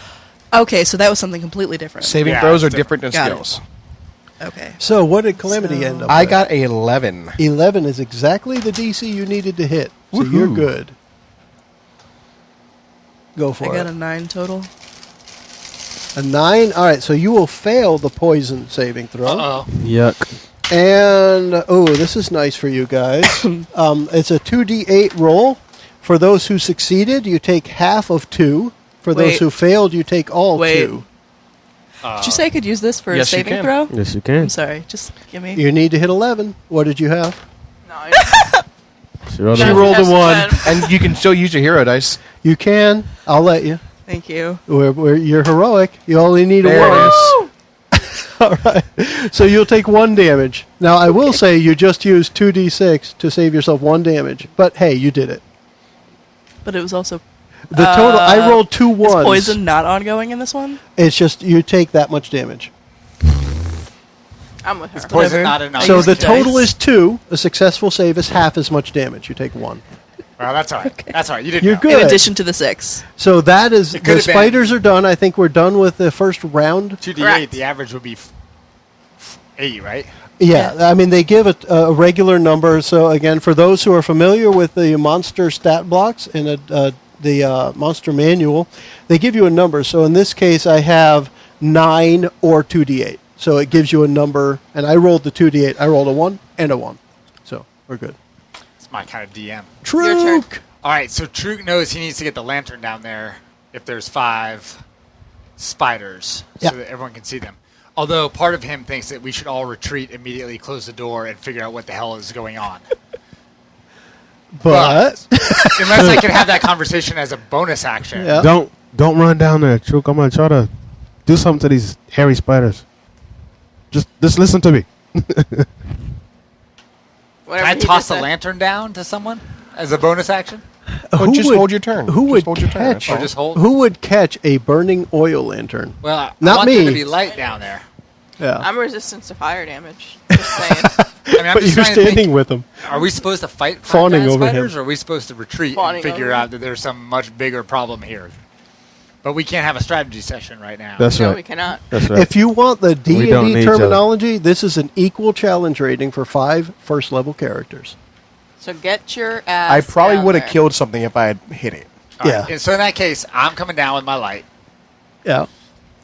Okay, so that was something completely different. Saving Yeah, throws are it's different than Got it. skills. Okay. So what did Calamity So- end up I with? got a 11. 11 is exactly the DC you needed to hit. So you're Woohoo. good. Go I for got it. a 9 total. A 9? All right, so you will fail the poison saving throw. Uh-oh. Yuck. And, oh, this is nice for you guys. It's a 2d8 roll. For those who succeeded, you take half of 2. For those Wait. who failed, you take all Wait. 2. Did you say I could use this for Yes, a you saving can. throw? Yes, you I'm can. sorry. Just give me. You need to hit 11. What did you have? No, She rolled She a- rolled a That's 1. 10. And you can still use your hero dice. You can. I'll let you. Thank you. You're heroic. You only need There a 1. it is. All right. So you'll take 1 damage. Now, I will say you just used 2d6 to save yourself 1 damage. But hey, you did it. But it was also. The total, I rolled 2 Is ones. poison not ongoing in this one? It's just you take that much damage. I'm with her. Poison Whatever. not an So use the the total dice. is 2. A successful save is half as much damage. You take 1. Well, that's all right. That's all right. You didn't You're know. good. In addition to the 6. So that is, It could the have been- spiders are done. I think we're done with the first round. 2d8, Correct. the average would be 8, right? Yeah, I mean, they give a regular number. So, again, for those who are familiar with the monster stat blocks in the monster manual, they give you a number. So, in this case, I have 9 or 2d8. So, it gives you a number, and I rolled the 2d8. I rolled a 1 and a 1. So, we're good. It's my kind of DM. Your turn. True. All right, so Truk knows he needs to get the lantern down there if there's 5 spiders Yeah. so that everyone can see them. Although part of him thinks that we should all retreat immediately, close the door, and figure out what the hell is going on. But, Unless I can have that conversation as a bonus action. yeah. Don't run down there, Truk. I'm gonna try to do something to these hairy spiders. Just listen to me. Whatever Can I he toss just the said. lantern down to someone as a bonus action? Or just hold your turn. Who Just would hold your turn, that's catch? all. Or just hold? Who would catch a burning oil lantern? Well, I Not want there me. to be light down there. Yeah, I'm resistant to fire damage. Just saying. I mean, I'm but just you're trying to standing think, with them. are we supposed to fight Fawning giant over spiders, him. or are we supposed to retreat Fawning and figure over out that there's some much bigger problem here? But we can't have a strategy session right now. That's No, right. we cannot. That's right. If you want the We don't D&D need each other. terminology, this is an equal challenge rating for 5 first-level characters. So get your ass. I probably down would have there. killed something if I had hit it. All right, Yeah. and so in that case, I'm coming down with my light, Yeah.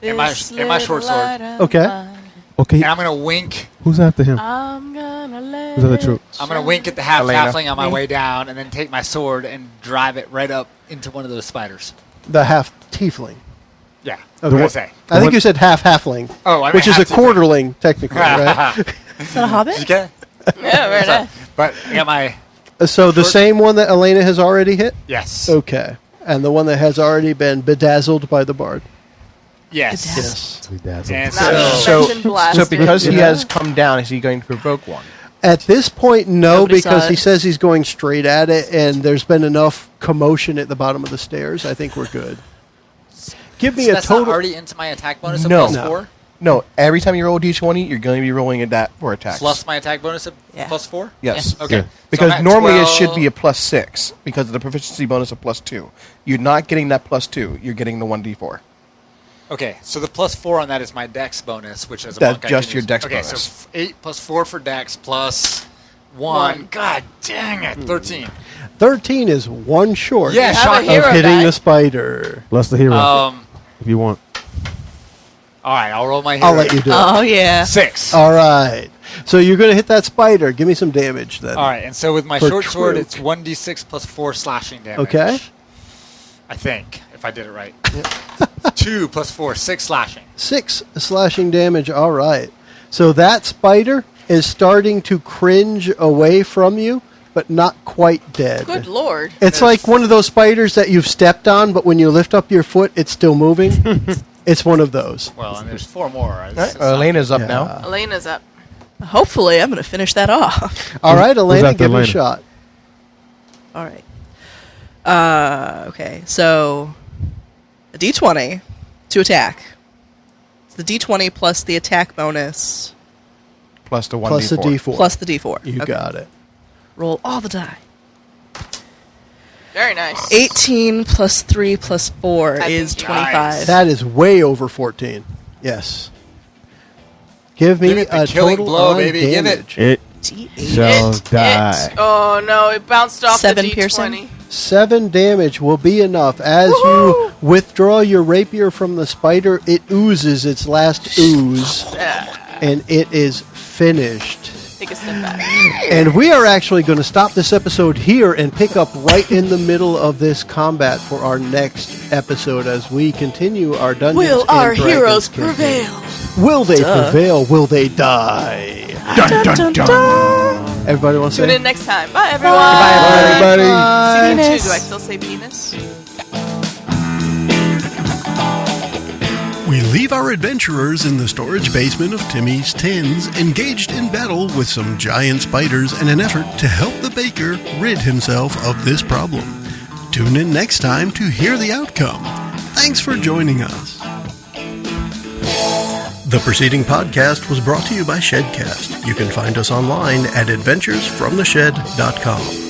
and my This short little sword. light of Okay. mine, Okay. and I'm gonna wink. Who's after him? I'm gonna let Who's that the it troop? I'm gonna wink at the half Elena. halfling on my way down, and then take my sword and drive it right up into one of those spiders. The half tiefling. Yeah. Okay. What did I say? I think you said half halfling. Oh, I meant which is a half tiefling. quarterling, technically, right? Is that a hobbit? Did you get it? Yeah, very nice. But I got my So the Short- same one that Elena has already hit? yes. Okay. And the one that has already been bedazzled by the bard? Yes. Yes. And Not so, dimension blasted. So because he Yeah. has come down, is he going to provoke one? At this point, no, Nobody saw because he it. says he's going straight at it, and there's been enough commotion at the bottom of the stairs. I think we're good. Give me so a that's total. not already into my attack bonus of No. plus No. 4? No, every time you roll a d20, you're going to be rolling at that for attacks. Plus my attack bonus of Yeah. plus 4? Yes. Okay. Yeah. So Because I'm at normally 12. it should be a plus 6 because of the proficiency bonus of plus 2. You're not getting that plus 2. You're getting the 1d4. Okay, so the plus 4 on that is my dex bonus, which is a That's monk I just can your use. dex okay, bonus. so 8 plus 4 for dex plus 1. One. God dang it, 13. 13 is one short Yeah, You have a shocking. hero of hitting die. the spider. Bless the hero. Um, if you want. all right, I'll roll my hero. I'll let you do it. Oh yeah. 6. All right. So you're going to hit that spider. Give me some damage then. All right, and so with my For short sword, Trook. it's 1d6 plus 4 slashing damage. Okay. I think, if I did it right. 2 plus 4, 6 slashing. 6 slashing damage. All right. So that spider is starting to cringe away from you, but not quite dead. Good lord. It's like one of those spiders that you've stepped on, but when you lift up your foot, it's still moving. It's one of those. Well, and there's 4 more. All right, Elena's up now. Elena's up. Hopefully, I'm going to finish that off. All right, Elena, after give it a Elena? shot. All right. Okay, so a d20 to attack. It's the d20 plus the attack bonus Plus the 1d4. Plus a D4. plus the d4. You Okay. got it. Roll all the die. Very nice. 18 plus 3 plus 4 I is think 25. nice. That is way over 14. Yes. Give me Give it the a killing total blow, on baby. Give it. damage. It D8. shall die. Oh no, it bounced off 7 the D20. piercing? 7 damage will be enough. As you withdraw your rapier from the spider, it oozes its last ooze, and it is finished. Take a step back. And we are actually going to stop this episode here and pick up right in the middle of this combat for our next episode as we continue our Dungeons Will and our Dragons heroes campaign. prevail? Will they Duh. prevail? Will they die? Dun, dun, dun. Everybody want to Tune say? in next time. Bye, everyone. Bye, everybody. Season 2. Do I still say penis? We leave our adventurers in the storage basement of Timmy's Tins, engaged in battle with some giant spiders in an effort to help the baker rid himself of this problem. Tune in next time to hear the outcome. Thanks for joining us. The preceding podcast was brought to you by Shedcast. You can find us online at adventuresfromtheshed.com.